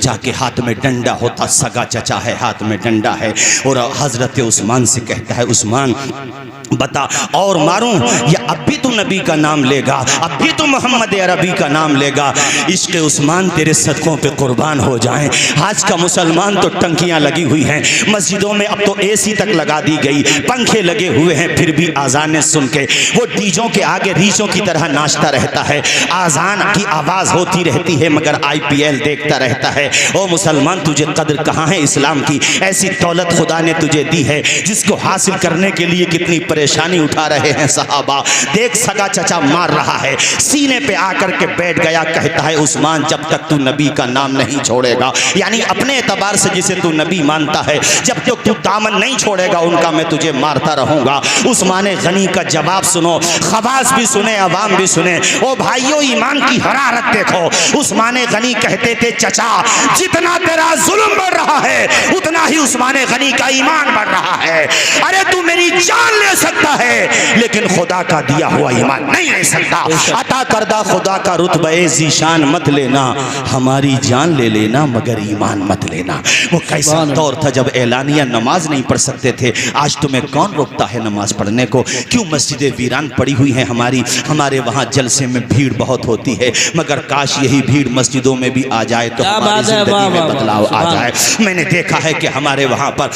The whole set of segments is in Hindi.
चचा के हाथ में डंडा होता, सगा चचा है, हाथ में डंडा है, और हजरत उस्मान से कहता है उस्मान बता और मारूं या अब भी तू नबी का नाम लेगा, अब भी तू मोहम्मद अरबी का नाम लेगा? इश्क उस्मान तेरे सदकों पे कुर्बान हो जाएं। आज का मुसलमान तो टंकियां लगी हुई हैं मस्जिदों में, अब तो एसी तक लगा दी गई, पंखे लगे हुए हैं, फिर भी आज़ानें सुन के वो डीजों के आगे रीछों की तरह नाचता रहता है। आज़ान की आवाज़ होती रहती है मगर IPL देखता रहता है। ओ मुसलमान तुझे कदर कहाँ है इस्लाम की? ऐसी दौलत खुदा ने तुझे दी है जिसको हासिल करने के लिए कितनी परेशानी उठा रहे हैं सहाबा। देख सगा चचा मार रहा है, सीने पे आकर के बैठ गया, कहता है उस्मान जब तक तू नबी का नाम नहीं छोड़ेगा, यानी अपने एतबार से जिसे तू नबी मानता है, जब तक तू दामन नहीं छोड़ेगा उनका मैं तुझे मारता रहूंगा। उस्मान गनी का जवाब सुनो, खवास भी सुने, अवाम भी सुने। ओ भाइयों ईमान की हरारत देखो। उस्मान गनी कहते थे चचा जितना तेरा जुल्म बढ़ रहा है उतना ही उस्मान गनी का ईमान बढ़ रहा है। अरे तू मेरी जान ले सकता है लेकिन खुदा का दिया हुआ ईमान नहीं ले सकता। अता करदा खुदा का रुतबे ज़ीशान मत लेना, हमारी जान ले लेना मगर ईमान मत लेना। वो कैसा दौर था जब एलानिया नमाज नहीं पढ़ सकते थे। आज तुम्हें कौन रोकता है नमाज पढ़ने को? क्यों मस्जिदें वीरान पड़ी हुई हैं हमारी? हमारे वहाँ जलसे में भीड़ बहुत होती है मगर काश यही भीड़ मस्जिदों में भी आ जाए तो हमारी जिंदगी में बदलाव आ जाए। मैंने देखा है कि हमारे वहाँ पर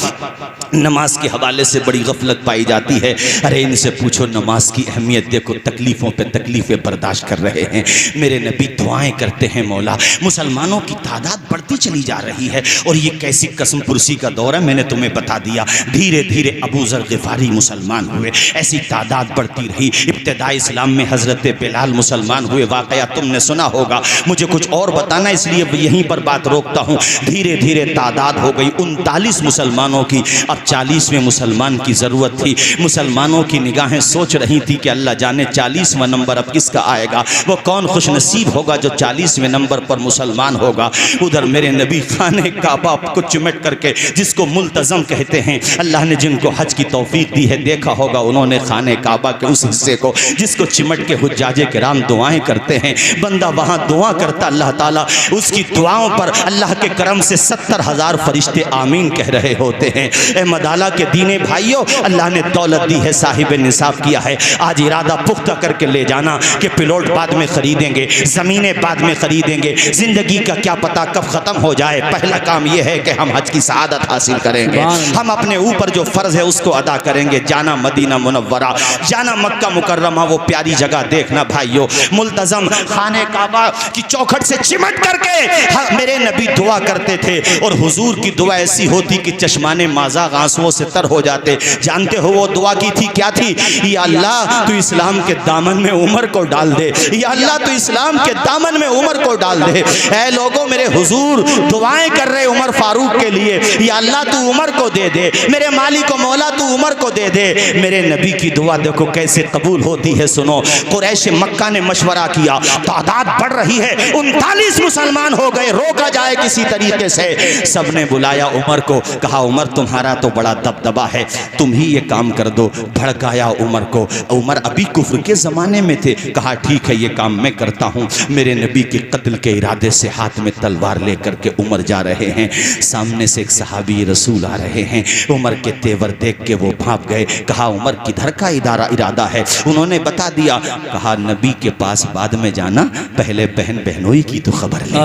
नमाज के हवाले से बड़ी गफलत पाई जाती है। अरे इनसे पूछो नमाज की अहमियत देखो, तकलीफ़ों पे तकलीफ़ें बर्दाश्त कर रहे हैं। मेरे नबी दुआएं करते हैं मौला, मुसलमानों की तादाद बढ़ती चली जा रही है और ये कैसी कसम पुरसी का दौर है मैंने तुम्हें बता दिया। धीरे धीरे अबू ज़र ग़िफ़ारी मुसलमान हुए, ऐसी तादाद बढ़ती रही। इब्तिदा इस्लाम में हज़रत बिलाल मुसलमान हुए, वाक़या तुमने सुना होगा, मुझे कुछ और बताना इसलिए यहीं पर बात रोकता हूँ। धीरे धीरे तादाद हो गई 39 मुसलमानों की, अब 40वें मुसलमान की ज़रूरत थी। मुसलमानों की निगाहें सोच रही थी कि अल्लाह जाने 40वां नंबर अब किसका आएगा, वो कौन खुशनसीब होगा जो 40वें नंबर पर मुसलमान होगा। उधर मेरे नबी खाने काबा को चिमट करके, जिसको मुल्तज़म कहते हैं, अल्लाह ने जिनको हज की तौफीक दी है देखा होगा उन्होंने खाने काबा के उस हिस्से को जिसको चिमट के हुज्जाजे किराम दुआएं करते हैं। बंदा वहाँ दुआ करता, अल्लाह ताला उसकी दुआओं पर अल्लाह के करम से 70,000 फरिश्ते आमीन कह रहे होते हैं। ए मदाला के दीने भाइयों, अल्लाह ने दौलत दी है, साहिब निसाब किया है। आज इरादा पुख्ता करके ले जाना कि प्लॉट बाद में खरीदेंगे, ज़मीनें बाद में खरीदेंगे, ज़िंदगी का क्या पता कब ख़त्म हो जाए। पहला काम यह है कि हम हज की सआदत हासिल करेंगे, हम अपने ऊपर जो फ़र्ज़ है उसको अदा करेंगे। जाना मदीना मुनव्वरा, जाना मक्का मुकर्रमा, वो प्यारी जगह देखना भाइयों। मुल्तज़म खाने काबा की चौखट से चिमट करके मेरे नबी दुआ करते थे और हुजूर की दुआ ऐसी होती कि चश्माने माज़ा आंसुओं से तर हो जाते। जानते हो वो दुआ की थी क्या थी? या अल्लाह तू इस्लाम के दामन में उमर को डाल दे, या अल्लाह तू इस्लाम के दामन में उमर को डाल दे। ऐ लोगों मेरे हुजूर दुआएं कर रहे उमर फारूक के लिए, या अल्लाह तू उमर को दे दे, मेरे मालिक मौला तू उमर को दे दे। मेरे नबी की दुआ देखो कैसे कबूल होती है। सुनो, कुरैश मक्का ने मशवरा किया, तादाद बढ़ रही है, 39 मुसलमान हो गए, रोका जाए किसी तरीके से। सबने बुलाया उमर को, कहा उमर तुम्हारा तो बड़ा दबदबा है, तुम ही ये काम कर दो। भड़काया उमर को, उमर अभी कुफ्र के ज़माने में थे। कहा ठीक है ये काम मैं करता हूँ। मेरे नबी के कत्ल के इरादे से हाथ में तलवार लेकर के उमर जा रहे हैं, सामने से एक सहाबी रसूल आ रहे हैं। उमर के तेवर देख के वो भाग गए। कहा उमर किधर का इरादा है? उन्होंने बता दिया। कहा नबी के पास बाद में जाना, पहले बहन बहनोई की तो खबर ले,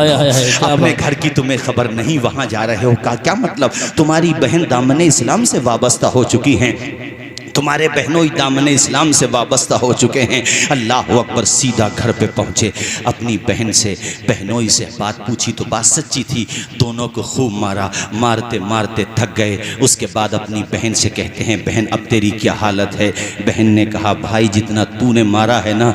अपने घर की तुम्हें खबर नहीं, वहाँ जा रहे हो का क्या मतलब? तुम्हारी बहन दामने इस्लाम से वाबस्ता हो चुकी हैं, तुम्हारे बहनों दामन इस्लाम से वाबस्ता हो चुके हैं। अल्लाह अकबर। सीधा घर पे पहुँचे, अपनी बहन से बहनोई से बात पूछी तो बात सच्ची थी। दोनों को खूब मारा, मारते मारते थक गए। उसके बाद अपनी बहन से कहते हैं बहन अब तेरी क्या हालत है? बहन ने कहा भाई जितना तूने मारा है ना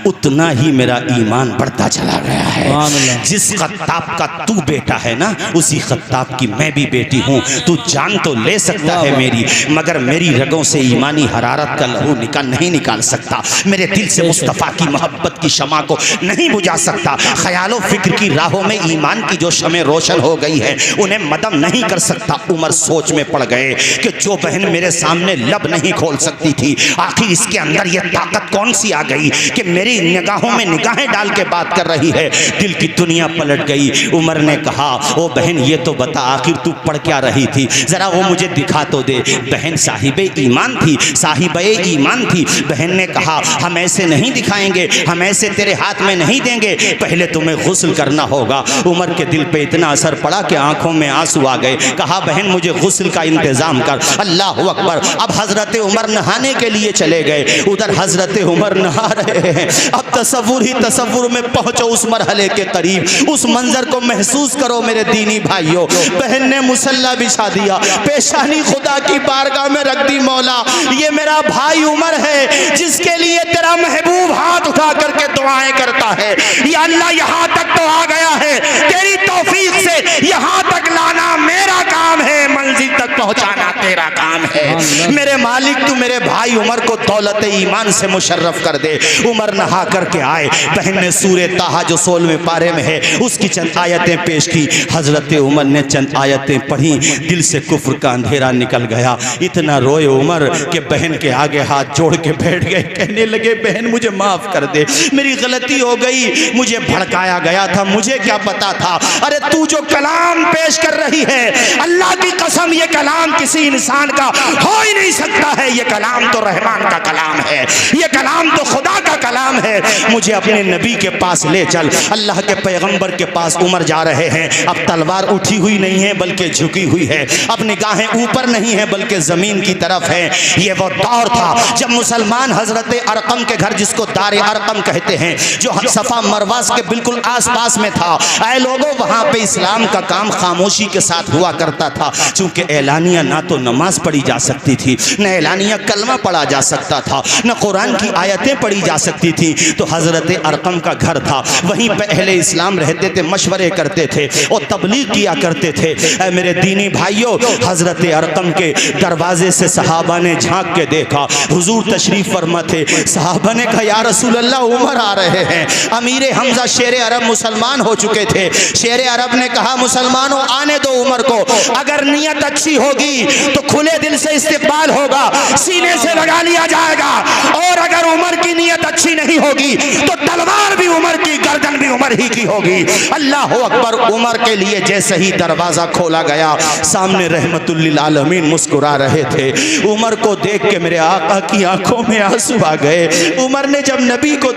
उतना ही मेरा ईमान बढ़ता चला गया है। जिस खत्ताब का तू बेटा है ना उसी खत्ताब की मैं भी बेटी हूँ। तू जान तो ले सकता है मेरी, मगर मेरी रगों से ईमान जवानी हरारत का लहू नहीं निकाल सकता, मेरे दिल से मुस्तफ़ा की मोहब्बत की शमा को नहीं बुझा सकता, ख्यालो फिक्र की राहों में ईमान की जो शमें रोशन हो गई है उन्हें मदम नहीं कर सकता। उमर सोच में पड़ गए कि जो बहन मेरे सामने लब नहीं खोल सकती थी, आखिर इसके अंदर यह ताकत कौन सी आ गई कि मेरी निगाहों में निगाहें डाल के बात कर रही है। दिल की दुनिया पलट गई। उमर ने कहा, ओ बहन ये तो बता आखिर तू पढ़ क्या रही थी, जरा वो मुझे दिखा तो दे। बहन साहिबे ईमान थी, साहिबे ईमान थी। बहन ने कहा, हम ऐसे नहीं दिखाएंगे, हम ऐसे तेरे हाथ में नहीं देंगे, पहले तुम्हें गुस्ल करना होगा। उमर के दिल पे इतना असर पड़ा कि आंखों में आंसू आ गए। कहा, बहन मुझे गुस्ल का इंतजाम कर। अल्लाह अकबर। अब हजरत उमर नहाने के लिए चले गए। उधर हजरत उमर नहा रहे हैं। अब तसव्वुर ही तसव्वुर में पहुंचो उस मरहले के करीब, उस मंजर को महसूस करो मेरे दीनी भाइयों। बहन ने मुसल्ला बिछा दिया, पेशानी खुदा की बारगाह में रख दी। मौला ये मेरा भाई उमर है जिसके लिए तेरा महबूब हाथ उठा करके दुआएं करता है। या अल्लाह यहाँ तक तो आ गया है, तेरी तौफीक से यहाँ तक लाना मेरा काम है, मंजिल तक पहुँचाना तेरा काम है। मेरे मालिक तू मेरे भाई उमर को दौलत ईमान से मुशर्रफ कर दे। उमर नहा करके आए। बहन ने सूरे ताहा जो 16वें पारे में है उसकी चंद आयतें पेश की। हजरत उमर ने चंद आयतें पढ़ी, दिल से कुफ्र का अंधेरा निकल गया। इतना रोए उमर के बहन के आगे हाथ जोड़ के बैठ गए। कहने लगे, बहन मुझे माफ कर दे, मेरी गलती हो गई, मुझे भड़काया गया था, मुझे क्या पता था। अरे तू जो कलाम पेश कर रही है, अल्लाह की कसम ये कलाम किसी इंसान का हो ही नहीं सकता है। ये कलाम तो रहमान का कलाम है, ये कलाम तो खुदा का कलाम है। मुझे अपने नबी के पास ले चल। अल्लाह के पैगंबर के पास उमर जा रहे हैं। अब तलवार उठी हुई नहीं है बल्कि झुकी हुई है, अब निगाहें ऊपर नहीं है बल्कि जमीन की तरफ है। ये वो दौर था जब मुसलमान हजरत अरकम के घर, जिसको दारे अरकम कहते हैं, जो सफा मरवा के बिल्कुल आसपास में था। ऐ लोगों, वहां पे इस्लाम का काम खामोशी के साथ हुआ करता था, चूंकि एलानिया ना तो नमाज पढ़ी जा सकती थी, न एलानिया कलमा पढ़ा जा सकता था, न कुरान की आयतें पढ़ी जा सकती थी। तो हजरत अरकम का घर था, वहीं पे अहले इस्लाम रहते थे, मशवरे करते थे और तबलीग किया करते थे। ऐ मेरे दीनी भाइयों, हजरत अरकम के दरवाजे से सहाबा ने झांक के देखा, हुजूर तशरीफ फरमा थे। सहाबा ने कहा, या रसूल अल्लाह उमर आ रहे हैं। अमीर हमजा शेर अरब मुसलमान हो चुके थे। शेर अरब ने कहा, मुसलमानों आने दो उमर को, अगर नियत अच्छी होगी तो खुले दिल से इस्तेकबाल होगा, सीने से लगा लिया जाएगा, और अगर उमर की नियत अच्छी नहीं होगी तो तलवार भी उमर की, गर्दन भी उमर ही की होगी। अल्लाह अकबर। उमर के लिए जैसे ही दरवाजा खोला गया, सामने रहमतुल लिल आलमीन मुस्कुरा रहे थे। उमर को देख के मेरे आका की आंखों में आंसू आ गए। उमर ने जब नबी को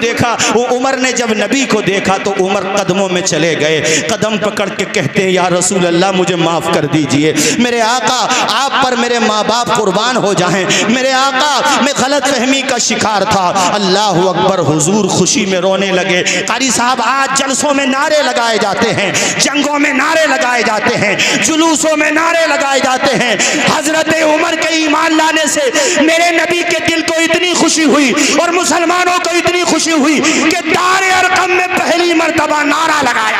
देखा, तो उमर कदमों में चले गए, कदम पकड़ के कहते हैं, या रसूल अल्लाह मुझे माफ कर दीजिए, मेरे आका आप पर मेरे माँ बाप कुर्बान हो जाएं, मेरे आका मैं गलत फहमी का शिकार था। अल्लाह अकबर। हुजूर खुशी में रोने लगे। कारी साहब, आज जलसों में नारे लगाए जाते हैं, जंगों में नारे लगाए जाते हैं, जुलूसों में नारे लगाए जाते हैं। हजरत उमर के ईमान लाने से मेरे नबी के दिल को इतनी खुशी हुई और मुसलमानों को इतनी खुशी हुई कि दारे अरकम में पहली मर्तबा नारा लगाया,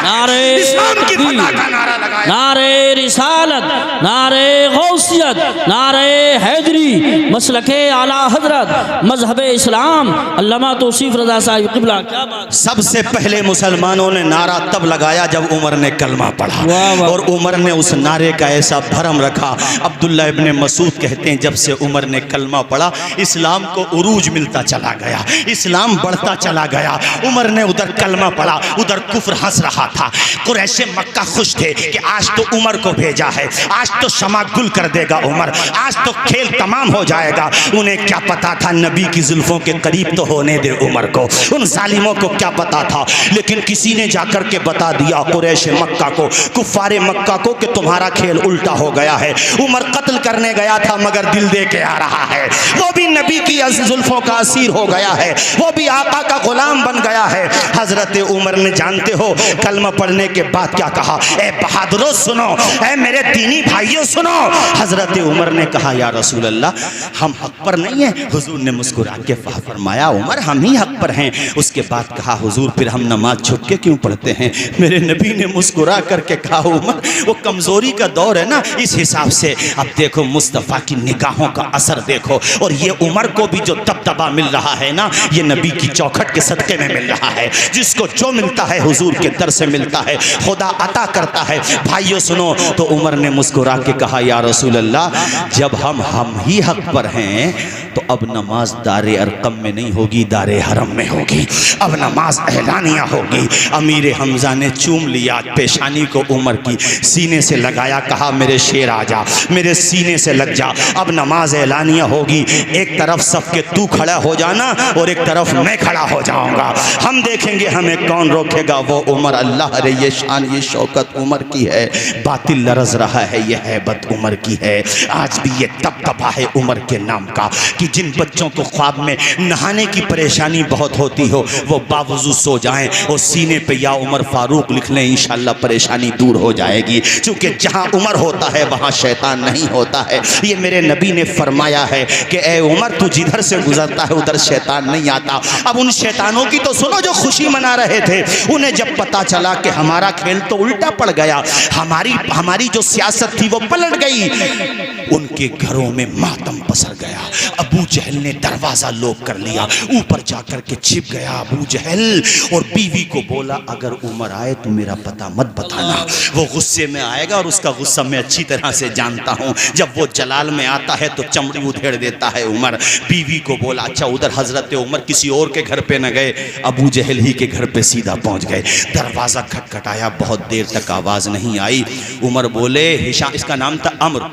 नारे इस्लाम की फतह का नारा लगाया, नारे रिसालत, नारे गौसियत, नारे हैदरी, मसलके आला हजरत, मजहब इस्लाम, अल्लामा तौसीफ रज़ा साहिब क़िबला। क्या बात। सबसे पहले मुसलमानों ने नारा तब लगाया जब उमर ने कलमा पढ़ा, और उमर ने उस नारे का ऐसा भरम रखा। अब्दुल्ला इब्ने मसूद कहते हैं, जब से उमर ने कलमा पढ़ा, इस्लाम को उरूज मिलता चला गया, इस्लाम बढ़ता चला गया। उमर ने उधर कलमा पढ़ा, उधर कुफ्र हंस रहा था। कुरैशे मक्का खुश थे कि आज तो उमर को भेजा है, आज तो शमा गुल कर देगा उमर, आज तो खेल तमाम हो जाएगा। उन्हें क्या पता था, नबी की जुल्फों के करीब तो होने दे उमर को, उन जालिमों को क्या पता था। लेकिन किसी ने जाकर के बता दिया कुरैशे मक्का को, कुफ्फारे मक्का को, कि तुम्हारा खेल उल्टा हो गया है। उमर कत्ल करने गया था मगर दिल दे के आ रहा है, वो भी नबी की जुल्फों का असीर हो गया है, वो भी आका का गुलाम बन गया है। हजरत उमर ने, जानते हो, कलमा कलमा पढ़ने के बाद क्या कहा, ए बहादुरों सुनो, ए मेरे दीनी भाइयों सुनो। हजरत उमर ने कहा या रसूल अल्लाह, हम हक पर नहीं हैं। हुजूर ने मुस्कुरा के फरमाया उमर हम ही हक पर हैं। उसके बाद कहा हुजूर फिर हम नमाज छुप के क्यों पढ़ते हैं? मेरे नबी ने मुस्कुरा करके कहा उमर वो कमजोरी का दौर है ना, इस हिसाब से। अब देखो मुस्तफ़ा की निगाहों का असर देखो, और ये उमर को भी जो दबदबा मिल रहा है ना, ये नबी की चौखट के सदके में मिल रहा है। जिसको जो मिलता है हुजूर के दर से मिलता है, खुदा अता करता है। भाइयों सुनो, तो उमर ने मुस्कुरा के कहा या रसूल अल्लाह, जब हम ही हक पर हैं तो अब नमाज दारे अरकम में नहीं होगी, दारे हरम में होगी। अब नमाज एलानिया होगी। अमीर हमजा ने चूम लिया पेशानी को उमर की, सीने से लगाया, कहा मेरे शेर आजा, मेरे सीने से लग जा। अब नमाज एलानिया होगी, एक तरफ सबके तू खड़ा हो जाना और एक तरफ मैं खड़ा हो जाऊंगा। हम देखेंगे हमें कौन रोकेगा, वो उमर। अल्लाह रे ये शान ये शौकत उमर की है, बातिल लरज रहा है, ये हैबत उमर की है। आज भी ये दबदबा है उमर के नाम का, कि जिन बच्चों को ख्वाब में नहाने की परेशानी बहुत होती हो, वो बावजूद सो जाएं और सीने पे या उमर फारूक लिख लें, इंशाल्लाह परेशानी दूर हो जाएगी। क्योंकि जहां उमर होता है वहां शैतान नहीं होता है। ये मेरे नबी ने फरमाया है कि ए उमर तू जिधर से गुजरता है उधर शैतान नहीं आता। अब उन शैतानों की तो सुनो जो खुशी मना रहे थे, उन्हें जब पता चला कि हमारा खेल तो उल्टा पड़ गया, हमारी जो सियासत थी वो पलट गई, उनके घरों में मातम पसर गया। अबू जहल ने दरवाजा लॉक कर लिया, ऊपर जाकर के छिप गया अबू जहल और बीवी को बोला अगर उमर आए तो मेरा पता मत बताना, वो गुस्से में आएगा और उसका गुस्सा मैं अच्छी तरह से जानता हूँ। जब वो जलाल में आता है तो चमड़ी उधेड़ देता है उमर। बीवी को बोला अच्छा उधर हजरत उमर किसी और के घर पे न गए, अबू जहल ही के घर पे सीधा पहुंच गए। दरवाजा खटखटाया, बहुत देर तक आवाज नहीं आई। उमर बोले हिशाम, इसका नाम था अमर,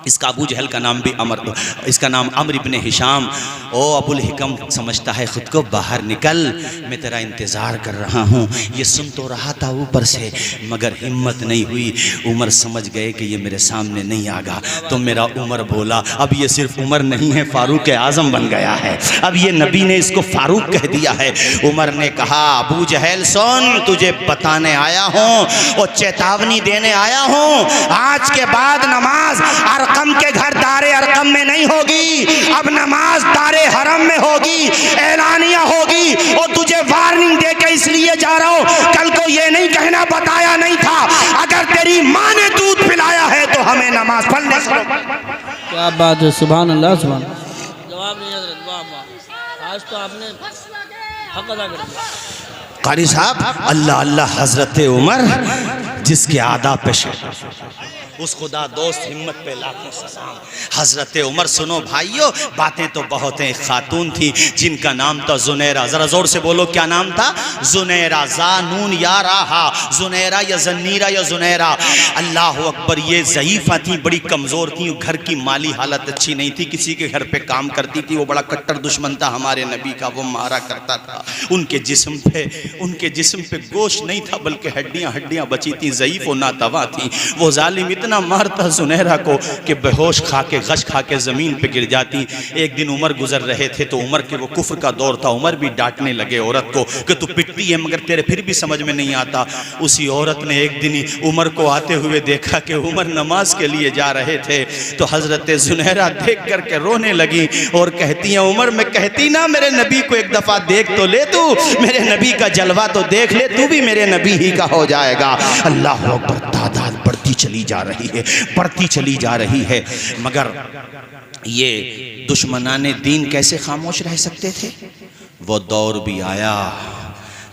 इसका अबू जहल का नाम भी अमर, इसका नाम अमर इब्ने हिशाम। ओ अबुल हिकम समझता है खुद को, बाहर निकल, मैं तेरा इंतज़ार कर रहा हूँ। ये सुन तो रहा था ऊपर से, मगर हिम्मत नहीं हुई। उमर समझ गए कि ये मेरे सामने नहीं आगा, तो मेरा उमर बोला अब ये सिर्फ उमर नहीं है, फारूक आज़म बन गया है। अब ये नबी ने इसको फारूक कह दिया है। उमर ने कहा अबू जहल सुन, तुझे बताने आया हूँ और चेतावनी देने आया हूँ, आज के बाद नमाज अरकम के घर दारे अरकम में नहीं होगी, अब नमाज दारे हरम में होगी, ऐलानिया होगी। और तुझे वार्निंग दे के इसलिए जा रहा हूं, कल को ये नहीं कहना बताया नहीं था। अगर तेरी माँ ने दूध पिलाया है तो हमें नमाज पढ़ने। क्या बात है, सुभान अल्लाह सुभान। जवाब नहीं हजरत, वाह वाह, आज तो आपने हक अदा कर दिया। कारी साहब अल्लाह अल्लाह हजरत उमर जिसके आदा पेश उस खुदा दोस्त हिम्मत पे लाखों सलाम। हजरत उमर सुनो भाइयों, बातें तो बहुत हैं। एक खातून थी जिनका नाम था जुनैरा, जरा जोर से बोलो क्या नाम था? जुनैरा, जानून या राहा, जुनैरा या जन्नीरा या जुनैरा। अल्लाह अकबर, ये ज़ईफ़ा थी, बड़ी कमज़ोर थी, घर की माली हालत अच्छी नहीं थी, किसी के घर पे काम करती थी। वो बड़ा कट्टर दुश्मन था हमारे नबी का, वो मारा करता था। उनके जिस्म पे गोश्त नहीं था बल्कि हड्डियाँ बची थी, ज़ईफ़ और नातवा थी। वो जालिम इतना मारता सुनहरा को कि बेहोश खा के गश खा के ज़मीन पे गिर जाती। एक दिन उमर गुजर रहे थे तो उमर के वो कुफ्र का दौर था, उमर भी डांटने लगे औरत को कि तू पिटती है मगर तेरे फिर भी समझ में नहीं आता। उसी औरत ने एक दिन ही उमर को आते हुए देखा कि उमर नमाज के लिए जा रहे थे, तो हजरत सुनहरा देख करके रोने लगी और कहती है उमर, मैं कहती ना मेरे नबी को एक दफ़ा देख तो ले, तू मेरे नबी का जलवा तो देख ले, तू भी मेरे नबी ही का हो जाएगा। अल्लाह अकबर, तादाद बढ़ती चली जा रही है, बढ़ती चली जा रही है। मगर ये दुश्मनाने दीन कैसे खामोश रह सकते थे? वो दौर भी आया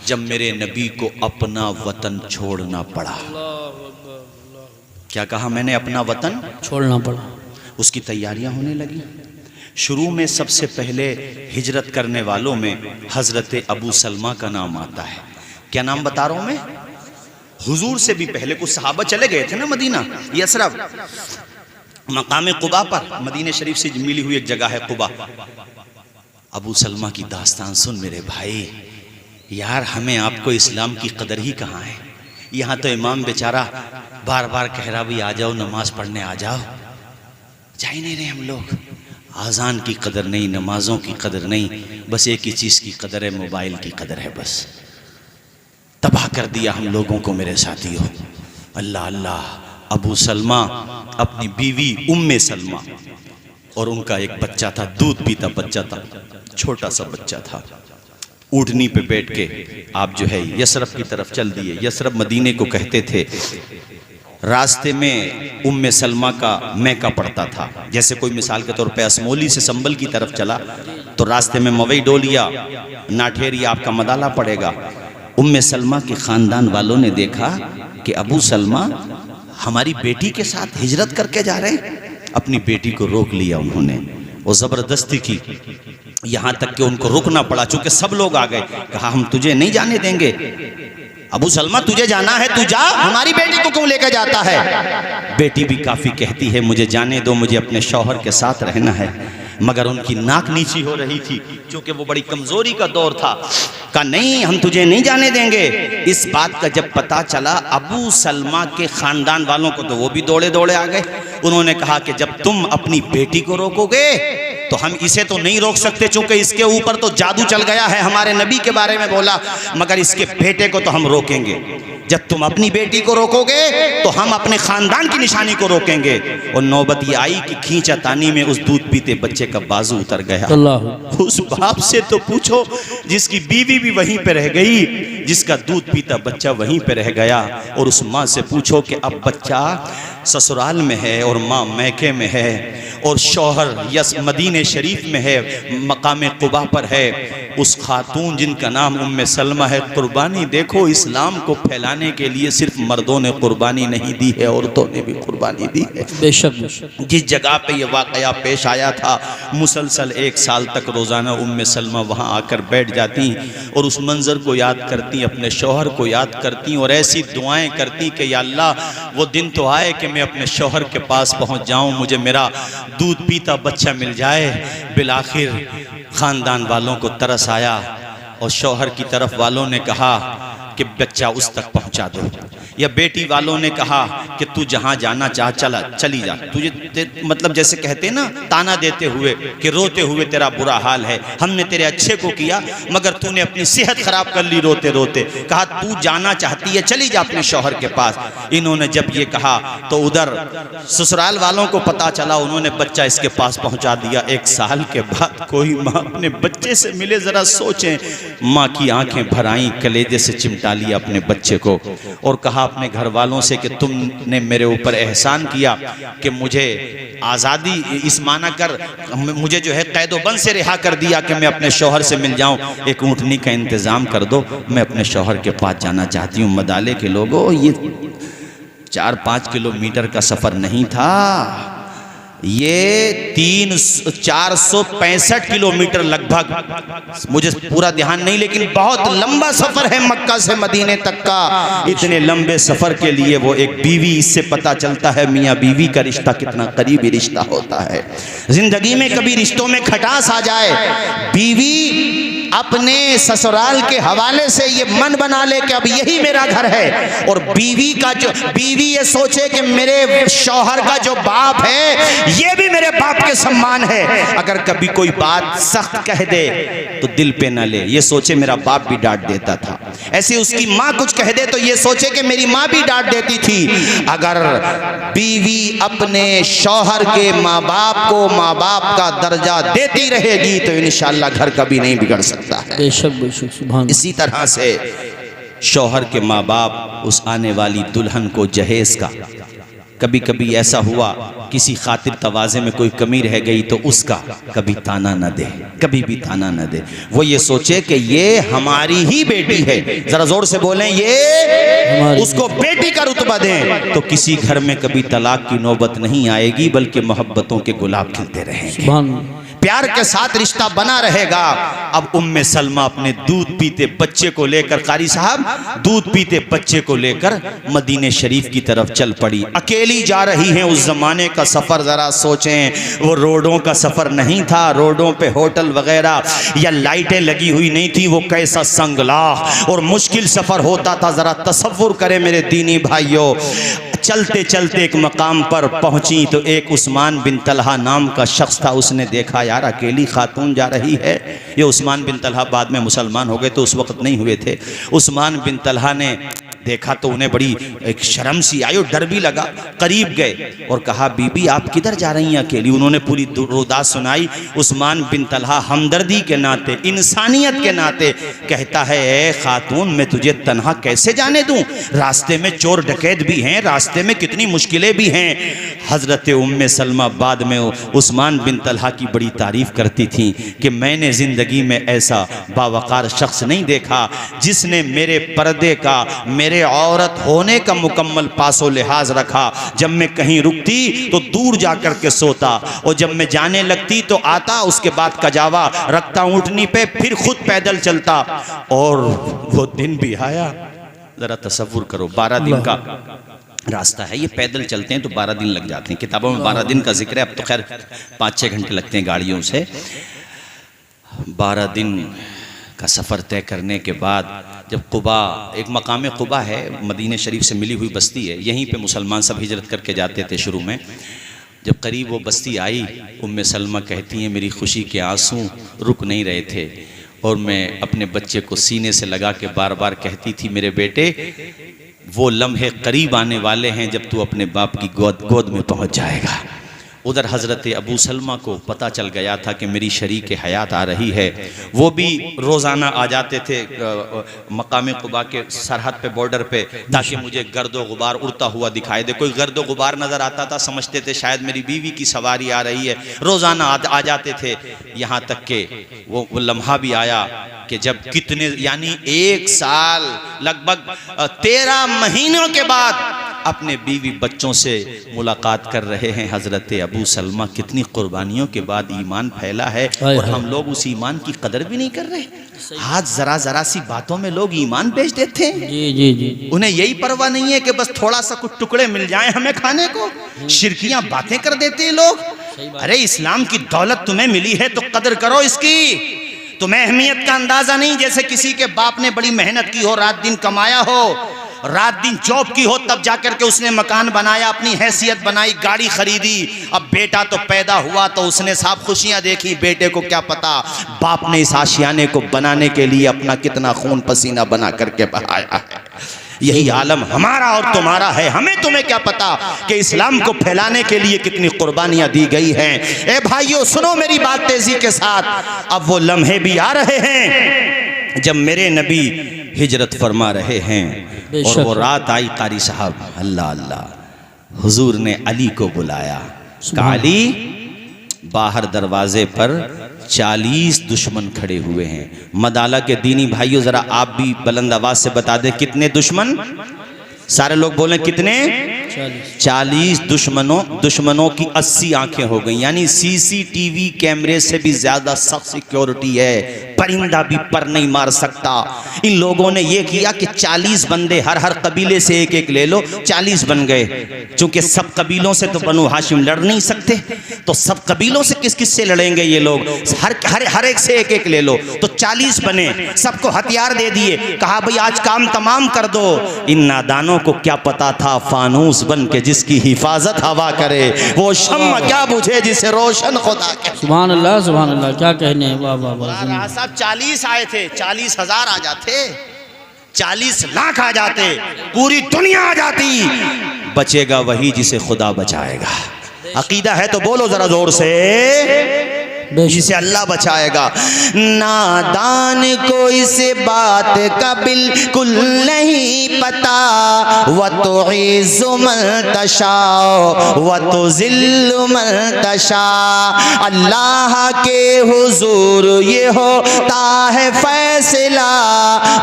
जब मेरे नबी को अपना वतन छोड़ना पड़ा। क्या कहा मैंने? अपना वतन छोड़ना पड़ा। उसकी तैयारियां होने लगी। शुरू में सबसे पहले हिजरत करने वालों में हजरत अबू सलमा का नाम आता है। क्या नाम बता रहा हूं मैं? हुजूर से भी पहले कुछ सहाबा चले गए थे ना मदीना, यसरब, मकाम कुबा पर, मदीने शरीफ से मिली हुई एक जगह है कुबा। अबू सलमा की दास्तान सुन मेरे भाई, यार हमें आपको इस्लाम की कदर ही कहाँ है। यहाँ तो इमाम बेचारा बार बार कह रहा भी आ जाओ नमाज पढ़ने आ जाओ, जा ही नहीं रहे हम लोग। आज़ान की कदर नहीं, नमाजों की कदर नहीं, बस एक ही चीज़ की कदर है, मोबाइल की कदर है बस। तबाह कर दिया हम लोगों को मेरे साथियों। अल्लाह अल्लाह, अबू सलमा अपनी बीवी उम्मे सलमा और उनका एक बच्चा था, दूध पीता बच्चा था, छोटा सा बच्चा था। ऊँटनी पे बैठ के आप जो है यसरब की तरफ चल दिए। यसरब मदीने को कहते थे। रास्ते में उम्मे सलमा का मैका पड़ता था। जैसे कोई मिसाल के तौर पे असमोली से संबल की तरफ चला तो रास्ते में मवई डोलिया नाठेरी आपका मदाला पड़ेगा। उम्मे सलमा के ख़ानदान वालों ने देखा कि अबू सलमा हमारी बेटी के साथ हिजरत करके जा रहे हैं। अपनी बेटी को रोक लिया उन्होंने, वो ज़बरदस्ती की, यहाँ तक कि उनको रुकना पड़ा। चूंकि सब लोग आ गए, कहा हम तुझे नहीं जाने देंगे। अबू सलमा तुझे जाना है तू जा, हमारी बेटी को क्यों लेकर जाता है? बेटी भी काफ़ी कहती है मुझे जाने दो, मुझे अपने शौहर के साथ रहना है। मगर उनकी नाक नीची हो रही थी क्योंकि वो बड़ी कमज़ोरी का दौर था। कहा नहीं, हम तुझे नहीं जाने देंगे। इस बात का जब पता चला अबू सलमा के ख़ानदान वालों को तो वो भी दौड़े दौड़े आ गए। उन्होंने कहा कि जब तुम अपनी बेटी को रोकोगे तो हम इसे तो नहीं रोक सकते, चूंकि इसके ऊपर तो जादू चल गया है, हमारे नबी के बारे में बोला, मगर इसके बेटे को तो हम रोकेंगे। जब तुम अपनी बेटी को रोकोगे तो हम अपने खानदान की निशानी को रोकेंगे। और नौबत ये आई कि खींचातानी में उस दूध पीते बच्चे का बाजू उतर गया। उस बाप से तो पूछो जिसकी बीवी भी वहीं पे रह गई, जिसका दूध पीता बच्चा वहीं पे रह गया। और उस माँ से पूछो कि अब बच्चा ससुराल में है और माँ मैके में है और शौहर यस मदीने शरीफ में है, मकाम कुबा पर है। उस खातून जिनका नाम उम्मे सलमा है, कुर्बानी देखो, इस्लाम को फैलाने के लिए सिर्फ मर्दों ने कुर्बानी नहीं दी है, औरतों ने भी कुर्बानी दी है। बेशक जिस जगह पे ये वाक़या पेश आया था, मुसलसल 1 साल तक रोज़ाना उम्मे सलमा वहाँ आकर बैठ जाती और उस मंज़र को याद करती, अपने शौहर को याद करती और ऐसी दुआएं करती कि या अल्लाह वो दिन तो आए कि मैं अपने शौहर के पास पहुँच जाऊँ, मुझे मेरा दूध पीता बच्चा मिल जाए। बिलाखिर ख़ानदान वालों को तरस आया और शौहर की तरफ वालों ने कहा कि बच्चा उस तक पहुंचा दो, या बेटी वालों ने कहा कि तू जहां जाना चाह चली जा। तुझे मतलब जैसे कहते ना ताना देते हुए कि रोते हुए तेरा बुरा हाल है, हमने तेरे अच्छे को किया मगर तूने अपनी सेहत खराब कर ली रोते रोते। कहा तू जाना चाहती है चली जा अपने शौहर के पास। इन्होंने जब ये कहा तो उधर ससुराल वालों को पता चला, उन्होंने बच्चा इसके पास पहुंचा दिया। 1 साल के बाद कोई माँ अपने बच्चे से मिले, जरा सोचें। माँ की आंखें भर आईं, कलेजे से चिमटा लिया अपने बच्चे को और कहा अपने घर वालों से कि तुमने मेरे ऊपर एहसान किया कि मुझे आज़ादी इस माना कर मुझे जो है कैदोबंद से रिहा कर दिया कि मैं अपने शौहर से मिल जाऊं। एक ऊँटनी का इंतज़ाम कर दो, मैं अपने शौहर के पास जाना चाहती हूँ। मदाले के लोगों, ये 4-5 किलोमीटर का सफ़र नहीं था, ये 465 किलोमीटर लगभग, मुझे पूरा ध्यान नहीं, लेकिन बहुत लंबा सफर है मक्का से मदीने तक का। इतने लंबे सफर के लिए वो एक बीवी, इससे पता चलता है मियाँ बीवी का रिश्ता कितना करीबी रिश्ता होता है। जिंदगी में कभी रिश्तों में खटास आ जाए, बीवी अपने ससुराल के हवाले से ये मन बना ले कि अब यही मेरा घर है, और बीवी ये सोचे कि मेरे शौहर का जो बाप है ये भी मेरे बाप के सम्मान है। अगर कभी कोई बात सख्त कह दे तो दिल पे ना ले, ये सोचे मेरा बाप भी डांट देता था। ऐसे उसकी माँ कुछ कह दे तो ये सोचे कि मेरी माँ भी डांट देती थी। अगर बीवी अपने शौहर के माँ बाप को माँ बाप का दर्जा देती रहेगी तो इंशाअल्लाह घर कभी नहीं बिगड़ सकता है। बेशक बेशक, सुभान। इसी तरह से शौहर के माँ बाप उस आने वाली दुल्हन को जहेज का, कभी कभी ऐसा हुआ किसी खातिर तवाज़े में कोई कमी रह गई तो उसका कभी ताना न दे, कभी भी ताना न दे। वो ये सोचे कि ये हमारी ही बेटी है, जरा जोर से बोलें, ये उसको बेटी का रुतबा दें, तो किसी घर में कभी तलाक की नौबत नहीं आएगी, बल्कि मोहब्बतों के गुलाब खिलते रहेंगे, प्यार के साथ रिश्ता बना रहेगा। अब उम्मे सलमा अपने दूध पीते बच्चे को लेकर, कारी साहब, दूध पीते बच्चे को लेकर मदीने शरीफ की तरफ चल पड़ी। अकेली जा रही हैं। उस जमाने का सफर जरा सोचें, वो रोडों का सफर नहीं था, रोडों पे होटल वगैरह या लाइटें लगी हुई नहीं थी। वो कैसा संगलाह और मुश्किल सफर होता था, जरा तसव्वुर करें मेरे दीनी भाइयों। चलते चलते एक मकाम पर पहुंची तो एक उस्मान बिन तलहा नाम का शख्स था। उसने देखा यार अकेली खातून जा रही है। ये उस्मान बिन तलहा बाद में मुसलमान हो गए तो उस वक्त नहीं हुए थे। उस्मान बिन तलहा ने देखा तो उन्हें बड़ी एक शर्म सी आई और डर भी लगा। करीब गए और कहा बीबी आप किधर जा रही हैं अकेली? उन्होंने पूरी रोदास सुनाई। उस्मान बिन तलहा हमदर्दी के नाते, इंसानियत के नाते कहता है ए खातून मैं तुझे तन्हा कैसे जाने दूं? रास्ते में चोर डकैत भी हैं, रास्ते में कितनी मुश्किलें भी हैं। हज़रत उम्मे सलमा बाद में उस्मान बिन तलहा की बड़ी तारीफ़ करती थी कि मैंने ज़िंदगी में ऐसा बावकार शख्स नहीं देखा जिसने मेरे पर्दे का, मेरे औरत होने का मुकम्मल पासो लिहाज रखा। जब मैं कहीं रुकती तो दूर जाकर के सोता और जब मैं जाने लगती तो आता, उसके बाद कजावा रखता ऊँटनी पे, फिर खुद पैदल चलता। और वो दिन भी आया, जरा तसव्वुर करो, 12 दिन का रास्ता है। ये पैदल चलते हैं तो 12 दिन लग जाते हैं। किताबों में 12 दिन का जिक्र है, अब तो खैर 5-6 घंटे लगते हैं गाड़ियों से। 12 दिन का सफ़र तय करने के बाद जब कुबा, एक मकाम कुबा है, मदीने शरीफ से मिली हुई बस्ती है, यहीं पे मुसलमान सब हिजरत करके जाते थे शुरू में। जब करीब वो बस्ती आई, उम्मे सलमा कहती हैं मेरी खुशी के आंसू रुक नहीं रहे थे और मैं अपने बच्चे को सीने से लगा के बार बार कहती थी मेरे बेटे वो लम्हे करीब आने वाले हैं जब तू अपने बाप की गोद में पहुंच जाएगा। उधर हज़रत अबू सलमा को पता चल गया था कि मेरी शरीक हयात आ रही है। वो भी रोज़ाना आ जाते थे मकाम कुबा के सरहद पे, बॉर्डर पे, ताकि मुझे गर्दो गुबार उड़ता हुआ दिखाई दे। कोई गर्दो गुबार नज़र आता था, समझते थे शायद मेरी बीवी की सवारी आ रही है। रोज़ाना आ जाते थे। यहाँ तक के वो लम्हा भी आया कि जब कितने, यानी 1 साल लगभग 13 महीनों के बाद अपने बीवी बच्चों से मुलाकात कर रहे हैं हज़रत अबू सलमा। कितनी कुर्बानियों के बाद ईमान फैला है और हम लोग उस ईमान की कदर भी नहीं कर रहे। आज जरा जरा सी बातों में लोग ईमान बेच देते हैं। जी जी जी। उन्हें यही परवाह नहीं है कि बस थोड़ा सा कुछ टुकड़े मिल जाएं हमें खाने को। शिरकियां बातें कर देते हैं लोग। अरे इस्लाम की दौलत तुम्हें मिली है तो कदर करो इसकी। तुम्हें अहमियत का अंदाजा नहीं, जैसे किसी के बाप ने बड़ी मेहनत की हो, रात दिन कमाया हो, रात दिन जॉब की हो, तब जाकर के उसने मकान बनाया, अपनी हैसियत बनाई, गाड़ी खरीदी। अब बेटा तो पैदा हुआ तो उसने साफ खुशियां देखी। बेटे को क्या पता बाप ने इस आशियाने को बनाने के लिए अपना कितना खून पसीना बना करके बहाया है। यही आलम हमारा और तुम्हारा है। हमें तुम्हें क्या पता कि इस्लाम को फैलाने के लिए कितनी कुर्बानियां दी गई हैं। ए भाइयों सुनो मेरी बात तेजी के साथ। अब वो लम्हे भी आ रहे हैं जब मेरे नबी हिजरत फरमा रहे हैं और वो रात आई। कारी साहब अल्लाह अल्लाह, हुजूर ने अली को बुलाया। कहा अली, बाहर दरवाजे पर 40 दुश्मन खड़े हुए हैं। मदाला के दीनी भाइयों जरा आप भी बुलंद आवाज से बता दें कितने दुश्मन? सारे लोग बोले कितने? 40 दुश्मनों की 80 आंखें हो गई। यानी सीसीटीवी कैमरे से भी ज्यादा सख्त सिक्योरिटी है। परिंदा भी पर नहीं मार सकता। इन लोगों ने ये किया कि 40 बंदे, हर कबीले से एक एक ले लो, 40 बन गए। चूंकि सब कबीलों से तो बनु हाशिम लड़ नहीं सकते, तो सब कबीलों से किस किस से लड़ेंगे ये लोग? हर एक से एक एक ले लो, तो 40 बने। सबको हथियार दे दिए। कहा भाई आज काम तमाम कर दो। इन नादानों को क्या पता था फानूस बन के जिसकी हिफाजत हवा करे, वो शम्म क्या बुझे जिसे रोशन खुदा करे। सुभान अल्लाह सुभान अल्लाह, क्या कहने। वाह वाह वाह। साहब 40 आए थे, 40,000 आ जाते, 40 लाख आ जाते, पूरी दुनिया आ जाती, बचेगा वही जिसे खुदा बचाएगा। अकीदा है तो बोलो जरा जोर से, जिसे अल्लाह बचाएगा। नादान को इस बात का बिल्कुल नहीं पता, व तो इज़्ज़ु मन तशा व तो ज़िल्लु मन तशा। अल्लाह के हुजूर ये होता है फैसला,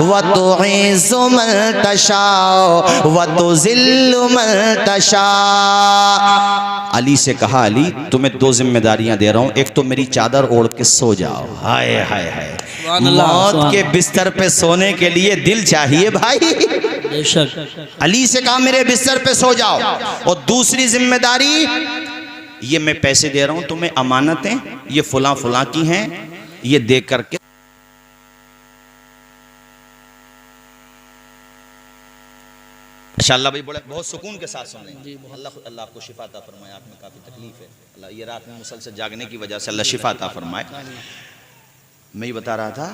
व तो इज़्ज़ु मन तशा व तो ज़िल्लु मन तशा। अली से कहा अली तुम्हें 2 जिम्मेदारियां दे रहा हूं। एक तो मेरी चादर ओढ़ के सो जाओ। हाय हाय हाय, मौत के बिस्तर पे सोने के लिए दिल चाहिए भाई। अली से कहा मेरे बिस्तर पे सो जाओ। और दूसरी जिम्मेदारी, ये मैं पैसे दे रहा हूं तुम्हें, अमानतें, ये फुला फुला की हैं, ये दे करके इंशाअल्लाह भाई बड़े बहुत सुकून के साथ सुन रहे हैं। अल्लाह आपको शिफा अता फरमाए। आप में काफ़ी तकलीफ है, अल्लाह ये रात में मुसलसल जागने की वजह से अल्लाह शिफा अता फरमाए। मैं ये बता रहा था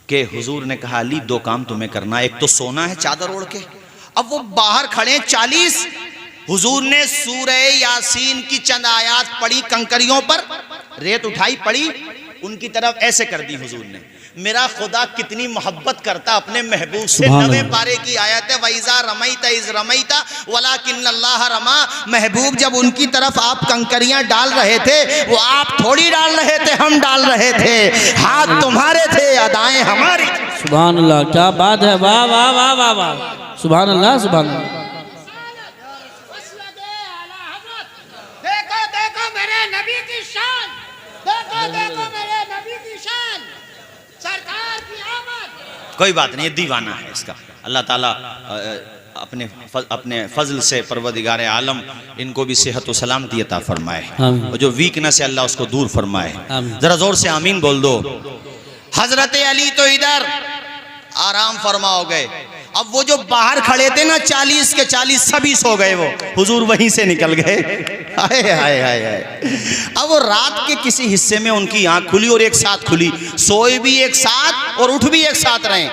कि हुजूर ने कहा अली दो काम तुम्हें करना है, एक तो सोना है चादर ओढ़ के। अब वो बाहर खड़े 40, हुजूर ने सूरह यासीन की चंद आयात पढ़ी, कंकरियों पर रेत उठाई पड़ी, उनकी तरफ ऐसे कर दी हुजूर ने। मेरा खुदा कितनी मोहब्बत करता अपने महबूब से। 9वें पारे की आयत है, वैज़ा रमैता इज़ रमैता वलाकिन्नल्लाह रमा। महबूब जब उनकी तरफ आप कंकरियां डाल रहे थे, वो आप थोड़ी डाल रहे थे, हम डाल रहे थे। हाथ तुम्हारे थे, अदाएं हमारी। सुभान अल्लाह, क्या बात है, वाह वाह वाह वाह वाह, सुभान अल्लाह सुभान अल्लाह। देखो देखो मेरे नबी की शान, देखो देखो मेरे नबी की शान, सरकार की आमद। कोई बात नहीं, ये दीवाना है इसका। अल्लाह ताला अपने फजल से परवदिगार आलम इनको भी सेहत व सलामती अता फरमाए, और जो वीकनेस है अल्लाह उसको दूर फरमाए। जरा जोर से आमीन बोल दो। हजरत अली तो इधर आराम फरमाओगे, अब वो जो बाहर खड़े थे ना 40 के 40 सभी सो गए, वो हुजूर वहीं से निकल गए। हाय हाय हाय हाय। अब वो रात के किसी हिस्से में उनकी आंख खुली और एक साथ खुली, सोए भी एक साथ और उठ भी एक साथ रहे।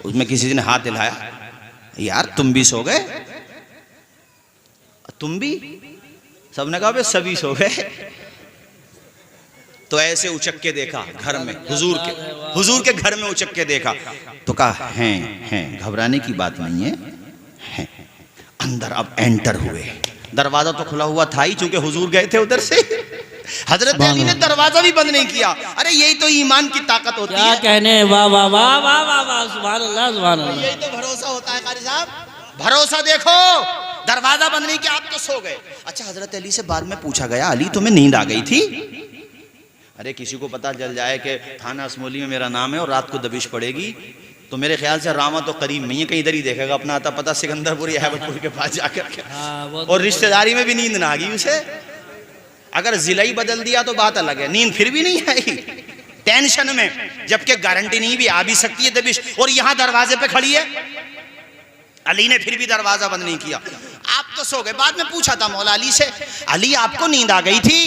उसमें किसी ने हाथ हिलाया, यार तुम भी सो गए, तुम भी? सबने कहा सभी सो गए। तो ऐसे उचक के देखा घर में, हुजूर के घर में उचक के देखा तो कहा हैं घबराने की बात नहीं है। अंदर अब एंटर हुए, दरवाजा तो खुला हुआ था ही, चूंकि हुजूर गए थे उधर से। हजरत अली ने दरवाजा भी बंद नहीं किया। अरे यही तो ईमान की ताकत होती है। क्या कहने, वाह वाह वाह वाह वाह वाह, सुभान अल्लाह सुभान अल्लाह। यही तो भरोसा होता है कारी साहब, भरोसा। देखो दरवाजा बंद नहीं किया, आप तो सो गए। अच्छा, हजरत अली से बाद में पूछा गया, अली तुम्हें नींद आ गई थी? अरे किसी को पता चल जाए कि थाना असमोली में मेरा नाम है और रात को दबिश पड़ेगी, तो मेरे ख्याल से रामा तो करीब नहीं है, कहीं इधर ही देखेगा अपना आता पता सिकंदरपुर या हैबतपुर के पास जाकर के। और रिश्तेदारी में भी नींद ना आ गई उसे। अगर जिला ही बदल दिया तो बात अलग है, नींद फिर भी नहीं आई, टेंशन में, जबकि गारंटी नहीं भी आ भी सकती है दबिश। और यहां दरवाजे पे खड़ी है, अली ने फिर भी दरवाजा बंद नहीं किया। आप तो सो गए। बाद में पूछा था मौला अली से, अली आपको नींद आ गई थी?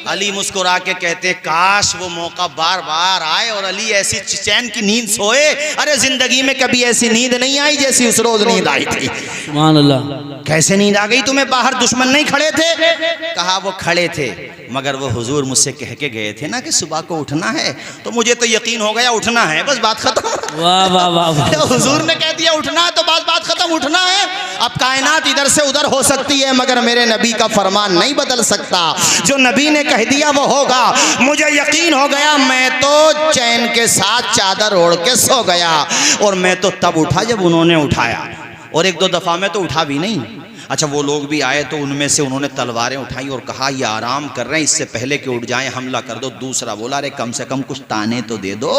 अली मुस्कुरा के कहते, काश वो मौका बार बार आए और अली ऐसी चैन की नींद सोए। अरे जिंदगी में कभी ऐसी नींद नहीं आई जैसी उस रोज नींद आई थी। सुभान अल्लाह। कैसे नींद आ गई तुम्हें? बाहर दुश्मन नहीं खड़े थे? कहा वो खड़े थे, मगर वो हुजूर मुझसे कह के गए थे ना कि सुबह को उठना है, तो मुझे तो यकीन हो गया उठना है, बस बात खत्म। वाह वाह वाह, हुजूर ने कह दिया उठना है तो बात खत्म, उठना है। अब कायनात इधर से उधर हो सकती है, मगर मेरे नबी का फरमान नहीं बदल सकता। जो नबी ने कह दिया वो होगा। मुझे यकीन हो गया, मैं तो चैन के साथ चादर ओढ़ के सो गया। और मैं तो तब उठा जब उन्होंने उठाया, और एक दो दफा में तो उठा भी नहीं। अच्छा, वो लोग भी आए तो उनमें से उन्होंने तलवारें उठाई और कहा ये आराम कर रहे हैं, इससे पहले कि उठ जाएं हमला कर दो। दूसरा बोला, अरे कम से कम कुछ ताने तो दे दो,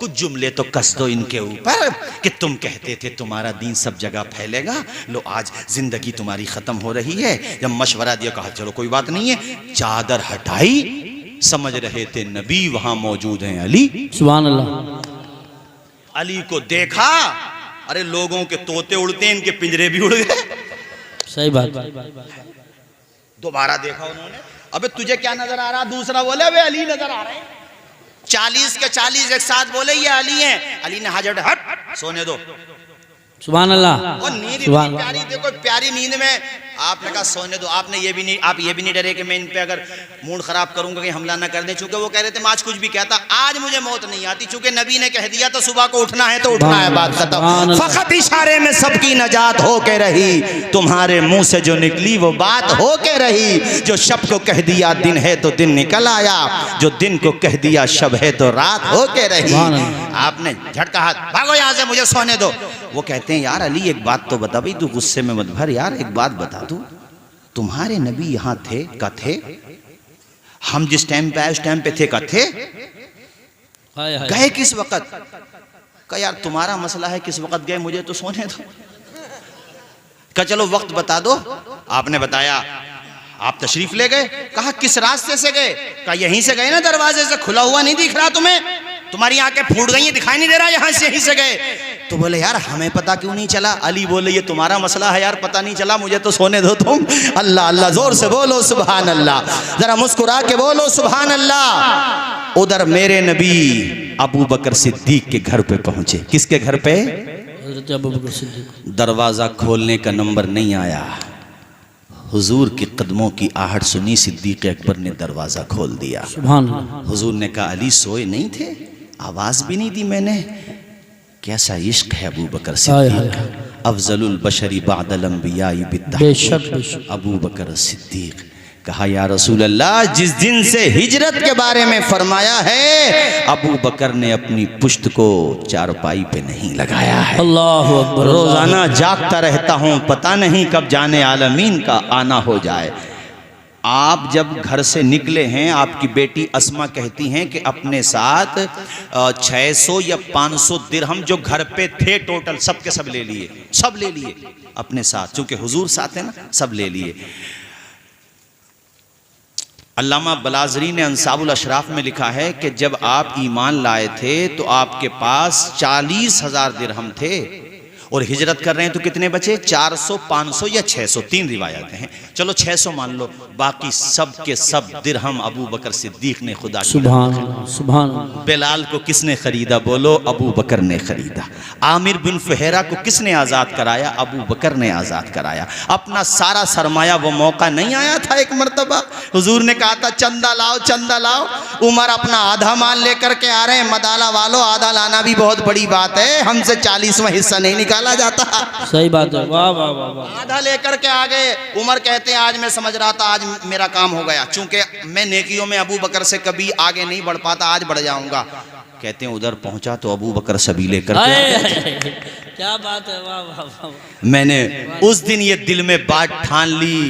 कुछ जुमले तो कस दो इनके ऊपर कि तुम कहते थे तुम्हारा दीन सब जगह फैलेगा, लो आज जिंदगी तुम्हारी खत्म हो रही है। जब मशवरा दिया, कहा चलो कोई बात नहीं है। चादर हटाई, समझ रहे थे नबी वहां मौजूद हैं। अली, सुभान अल्लाह। अली को देखा, अरे लोगों के तोते उड़ते हैं, इनके पिंजरे भी उड़ गए। सही बात। दोबारा देखा उन्होंने, अबे तुझे क्या नजर आ रहा? दूसरा बोले, वे अली नजर आ रहे हैं। 40 के 40 एक साथ बोले ये अली हैं। अली ने हाजिर, हट सोने दो। सुभान अल्लाह। और नींद इतनी प्यारी, देखो प्यारी नींद में आपने कहा सोने दो। आपने ये भी नहीं, आप ये भी नहीं डरे कि मैं इन पे अगर मूड खराब करूंगा कि हमला ना कर दे, चूंकि वो कह रहे थे मैं आज कुछ भी कहता, आज मुझे मौत नहीं आती, चूंकि नबी ने कह दिया तो सुबह को उठना है तो उठना है, बात खत्म। फकत इशारे में सबकी नजात हो के रही, तुम्हारे मुंह से जो निकली वो बात हो के रही। जो शब को कह दिया दिन है तो दिन निकल आया, जो दिन को कह दिया शब है तो रात हो के रही। आपने झटका हाथ, भागो यहाँ से, मुझे सोने दो। वो कहते हैं, यार अली एक बात तो बता भाई, तू गुस्से में मत भर यार, एक बात बता तू, तुम्हारे नबी यहाँ थे का थे? हम जिस टाइम पे आए उस टाइम पे थे का थे? गए किस वक्त? का यार तुम्हारा मसला है किस वक्त गए, मुझे तो सोने दो। का चलो वक्त बता दो। आपने बताया, आप तशरीफ ले गए। कहा किस रास्ते से गए? का यहीं से गए ना, दरवाजे से, खुला हुआ नहीं दिख रहा तुम्हें? तुम्हारी आंखें फूट गई हैं, दिखाई नहीं दे रहा, यहां से यहीं से गए। तो बोले यार हमें पता क्यों नहीं चला। अली बोले ये तुम्हारा मसला है यार, पता नहीं चला, मुझे तो सोने दो तुम। अल्लाह अल्लाह, जोर से बोलो सुभान अल्लाह, जरा मुस्कुरा के बोलो सुभान अल्लाह। उधर मेरे नबी अबू बकर सिद्दीक के घर पे पहुंचे। किसके घर पे? हज़रत अबू बकर सिद्दीक। दरवाज़ा खोलने का नंबर नहीं आया, हुजूर के कदमों की आहट सुनी, सिद्दीक अकबर ने दरवाज़ा खोल दिया। सुभान अल्लाह। हुजूर ने कहा अली सोए नहीं थे? आवाज़ भी नहीं दी मैंने। कैसा इश्क है अबू बकर सिद्दीक, अफजलुल बशरी बादल अंबिया बेशक बेशक। अबू बकर सिद्दीक। कहा या रसूल अल्लाह, जिस दिन से हिजरत के बारे में फरमाया है अबू बकर ने अपनी पुश्त को चारपाई पे नहीं लगाया है। अल्लाह अकबर। रोजाना जागता रहता हूँ, पता नहीं कब जाने आलमीन का आना हो जाए। आप जब घर से निकले हैं, आपकी बेटी अस्मा कहती हैं कि अपने साथ 600 या 500 दिरहम जो घर पे थे टोटल सब के सब ले लिए, सब ले लिए अपने साथ, चूंकि हुजूर साथ है ना, सब ले लिए। अल्लामा बलाजरी ने अंसाबुल अशराफ में लिखा है कि जब आप ईमान लाए थे तो आपके पास 40,000 दिरहम थे, और हिजरत कर रहे हैं तो कितने बचे? 400, 500 या 600, 3 रिवायतें हैं। चलो 600 मान लो, बाकी सब के सब दिरहम अबू बकर सिद्दीक ने खुदा की सुभान अल्लाह सुभान अल्लाह। बेलाल को किसने खरीदा? बोलो अबू बकर ने खरीदा। आमिर बिन फुहैरा को किसने आज़ाद कराया? अबू बकर ने आज़ाद कराया। अपना सारा सरमाया, वो मौका नहीं आया था एक मरतबा हुजूर ने कहा था चंदा लाओ चंदा लाओ, उमर अपना आधा माल लेकर के आ रहे हैं, मदाला वालों आधा लाना भी बहुत बड़ी बात है, हमसे 40वां हिस्सा नहीं निकाला जाता। सही बात है, वाह वाह वाह वाह। आधा लेकर के आ गए। उमर कहते हैं आज मैं समझ रहा था आज मेरा काम हो गया, चूंकि मैं नेकियों में अबू बकर से कभी आगे नहीं बढ़ पाता, आज बढ़ जाऊंगा। कहते हैं उधर पहुंचा तो अबू बकर सभी लेकर के क्या बात है, वाह वाह वाह। मैंने उस दिन ये दिल में बात ठान ली,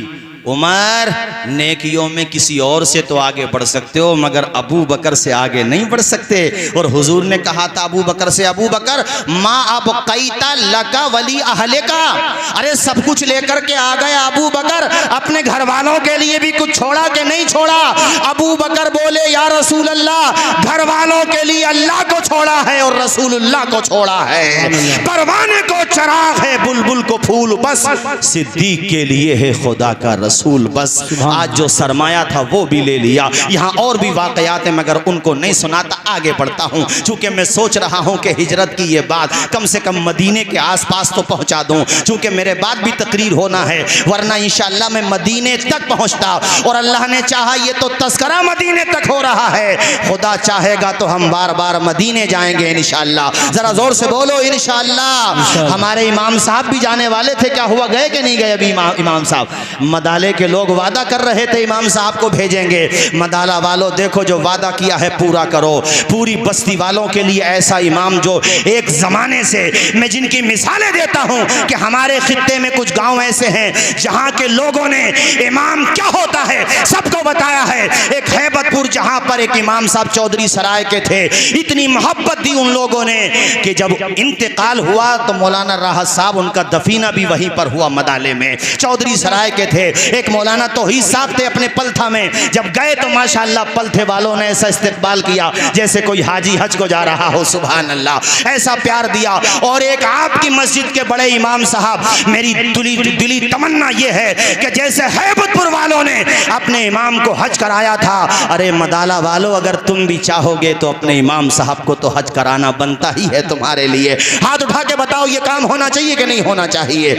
उमर नेकियों में किसी और से तो आगे बढ़ सकते हो मगर अबू बकर से आगे नहीं बढ़ सकते। और हुजूर ने कहा था अबू बकर से, अबू बकर माँ अब कैता लका वली अहले का, अरे सब कुछ लेकर के आ गया अबू बकर, अपने घर वालों के लिए भी कुछ छोड़ा कि नहीं छोड़ा? अबू बकर बोले या रसूल अल्लाह, घर वालों के लिए अल्लाह को छोड़ा है और रसूलुल्लाह को छोड़ा है, परवाने को चराग है बुलबुल को फूल बस, सिद्दीक के लिए है खुदा का रसूल बस। आज जो सरमाया था वो भी ले लिया। यहाँ और भी वाकयात हैं मगर उनको नहीं सुनाता, आगे बढ़ता हूँ चूंकि मैं सोच रहा हूँ कि हिजरत की ये बात कम से कम मदीने के आसपास तो पहुँचा दूँ, चूंकि मेरे बाद भी तकरीर होना है, वरना इंशाअल्लाह मैं मदीने तक पहुँचता। और अल्लाह ने चाहा ये तो तस्करा मदीने तक हो रहा है, खुदा चाहेगा तो हम बार बार मदीने जाएंगे इंशाअल्लाह। जरा जोर से बोलो इंशाअल्लाह। हमारे इमाम साहब भी जाने वाले थे, क्या हुआ, गए कि नहीं गए? अभी इमाम साहब, मदाले के लोग वादा कर रहे थे इमाम साहब को भेजेंगे। मदाला वालों देखो जो वादा किया है पूरा करो। पूरी बस्ती वालों के लिए ऐसा इमाम जो एक जमाने से मैं जिनकी मिसालें देता हूं कि हमारे खित्ते में कुछ गांव ऐसे हैं जहां के लोगों ने इमाम क्या होता है सबको बताया है। एक हैबतपुर जहां पर एक इमाम साहब चौधरी सराय के थे, इतनी मोहब्बत दी उन लोगों ने कि जब इंतकाल हुआ तो मौलाना राहत साहब उनका दफीना भी वहीं पर हुआ मदाले में, चौधरी सराय के थे। एक मौलाना तौहीद साहब थे अपने पलथा में, जब गए तो माशाअल्लाह पलथे वालों ने ऐसा इस्तकबाल किया जैसे कोई हाजी हज को जा रहा हो, सुभान अल्लाह, ऐसा प्यार दिया। और एक आपकी मस्जिद के बड़े इमाम साहब, मेरी दिली तमन्ना ये है कि जैसे हैबतपुर वालों ने अपने इमाम को हज कराया था, अरे मदाला वालों अगर तुम भी चाहोगे तो अपने इमाम साहब को तो हज कराना बनता ही है तुम्हारे लिए। हाथ उठा के बताओ ये काम होना चाहिए कि नहीं होना चाहिए?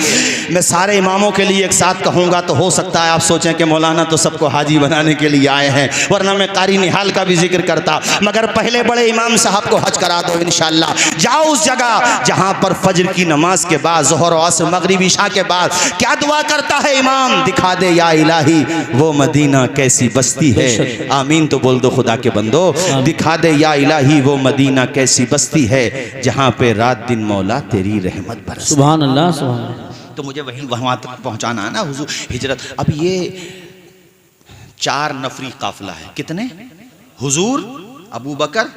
मैं सारे इमामों के लिए एक साथ कहूँगा तो हो सकता है आप सोचें कि मौलाना तो सबको हाजी बनाने के लिए आए हैं, वरना मैं कारी निहाल का भी जिक्र करता, मगर पहले बड़े इमाम साहब को हज करा दो इंशाअल्लाह। जाओ उस जगह जहां पर फजर की नमाज के बाद, ज़ोहर और असर, मगरिब, इशा के बाद क्या दुआ करता है इमाम, दिखा दे या इलाही वो मदीना कैसी बस्ती है। आमीन तो बोल दो खुदा के बंदो, दिखा दे या इलाही वो मदीना कैसी बस्ती है जहां पे रात दिन मौला तेरी रहमत बरसती। सुभान अल्लाह सुभान अल्लाह। तो मुझे वहाँ तक पहुँचाना है ना हुजूर हिजरत। अब ये 4 नफरी काफिला है, कितने? हुजूर, अबू बकर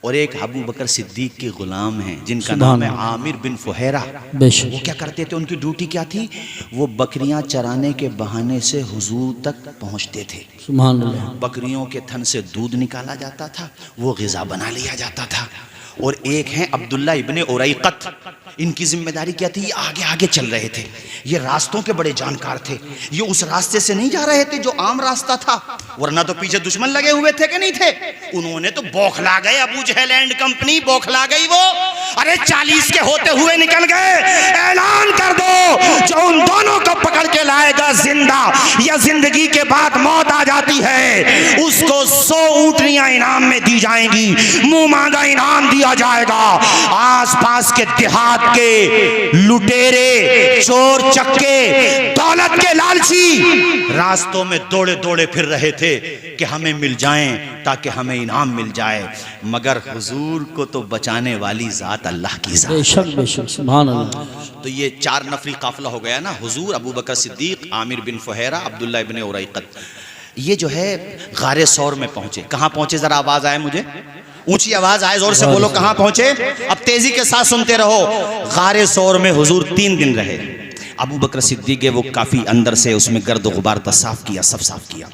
और एक अबू बकर सिद्दीक के गुलाम हैं जिनका नाम है आमिर बिन फुहैरा। वो क्या करते थे, उनकी ड्यूटी क्या थी? वो बकरियां चराने के बहाने से हुजूर तक पहुँचते थे। सुभान अल्लाह। बकरियों के थन से दूध निकाला जाता था, वो ग़िज़ा बना लिया जाता था, और एक हैं अब्दुल्ला इब्ने उरैक़त। इनकी जिम्मेदारी क्या थी? ये आगे आगे चल रहे थे, ये रास्तों के बड़े जानकार थे। ये उस रास्ते से नहीं जा रहे थे जो आम रास्ता था, वरना तो पीछे दुश्मन लगे हुए थे कि नहीं थे। उन्होंने तो बौखला गए, अबू जहल एंड कंपनी बौखला गई वो। अरे 40 के होते हुए निकल गए, ऐलान कर दो जो उन दोनों को पकड़ के लाएगा जिंदा या जिंदगी के बाद मौत आ जाती है, उसको 100 ऊँटनियां इनाम में दी जाएंगी, मुंह मांगा इनाम दिया जाएगा। आसपास के देहात के लुटेरे, चोर चक्के, दौलत के लालची रास्तों में दौड़े दौड़े फिर रहे थे कि हमें मिल जाएं ताकि हमें इनाम मिल जाए, मगर हुजूर को तो बचाने वाली जात अल्लाह की जात। बेशक बेशक, सुभान अल्लाह। तो ये 4 नफरी काफिला हो गया ना, हुजूर, अबू बकर सिद्दीक, आमिर बिन फुहैरा, अब्दुल्ला इब्ने उरैक़त। ये जो है गारे सौर में पहुंचे। कहां पहुंचे? जरा आवाज आए मुझे, ऊंची आवाज आए, जोर से बोलो, कहां पहुंचे? अब तेजी के साथ सुनते रहो। गारे सौर में हुजूर 3 दिन रहे। अबू बकर सिद्दीक वो काफी अंदर से उसमें गर्द गुबार था, साफ किया, सब साफ किया।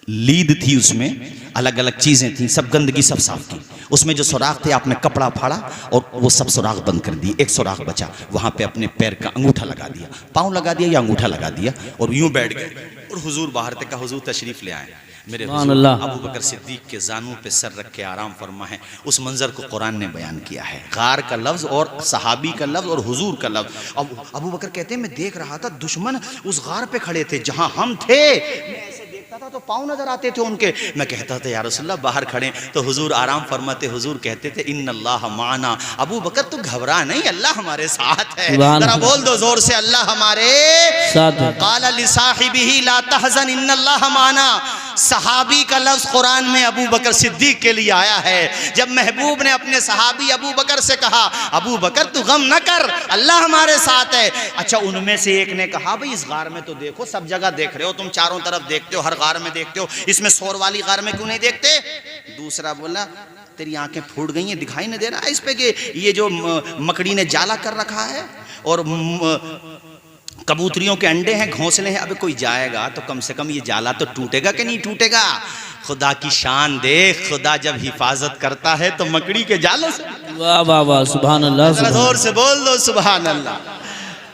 लीद थी उसमें, अलग अलग चीजें थी, सब गंदगी सब साफ की। उसमें जो सुराख थे आपने कपड़ा फाड़ा और वो सब सुराख बंद कर दिए। एक सुराख बचा, वहां पे अपने पैर का अंगूठा लगा दिया, पाँव लगा दिया या अंगूठा लगा दिया और यूं बैठ गए। और हुजूर बाहर तक का, हुजूर तशरीफ ले आए। मेरे हुजूर अबू बकर सिद्दीक के जानों पे सर रख के आराम फरमा है। उस मंजर को कुरान ने बयान किया है। गार का लफ्ज और सहाबी का लफ्ज और हुजूर का लफ्ज। अब अबू बकर कहते हैं मैं देख रहा था दुश्मन उस गार पे खड़े थे जहां हम थे। मैं ऐसे देखता था तो पाँव नजर आते थे उनके। मैं कहता था या रसूलल्लाह बाहर खड़े, तो हुजूर आराम फरमाते। हुजूर कहते थे इन्नल्लाह माना। अबू बकर तू घबरा नहीं, अल्लाह हमारे साथ है। जरा बोल दो जोर से, अल्लाह हमारे साथ है। काला लिसाहिबिही ला तहज़न इन्नल्लाह माना। सहाबी का लफ्ज कुरान में अबू बकर सिद्दीक के लिए आया है। जब महबूब ने अपने सहाबी अबू बकर से कहा अबू बकर तू गम न कर, अल्लाह हमारे साथ है। अच्छा, उनमें से एक ने कहा भाई इस गार में तो देखो, सब जगह देख रहे हो तुम, चारों तरफ देखते हो, हर गार में देखते हो, इसमें शोर वाली गार में क्यों नहीं देखते? दूसरा बोला तेरी आंखें फूट गई हैं, दिखाई नहीं दे रहा है इस पे कि ये जो मकड़ी ने जाला कर रखा है और कबूतरियों के अंडे हैं, घोंसले हैं। अबे कोई जाएगा तो कम से कम ये जाला तो टूटेगा कि नहीं टूटेगा? खुदा की शान देख, खुदा जब हिफाजत करता है तो मकड़ी के जालों से। वाह वाह वाह, सुभान अल्लाह। जोर से बोल दो सुभान अल्लाह।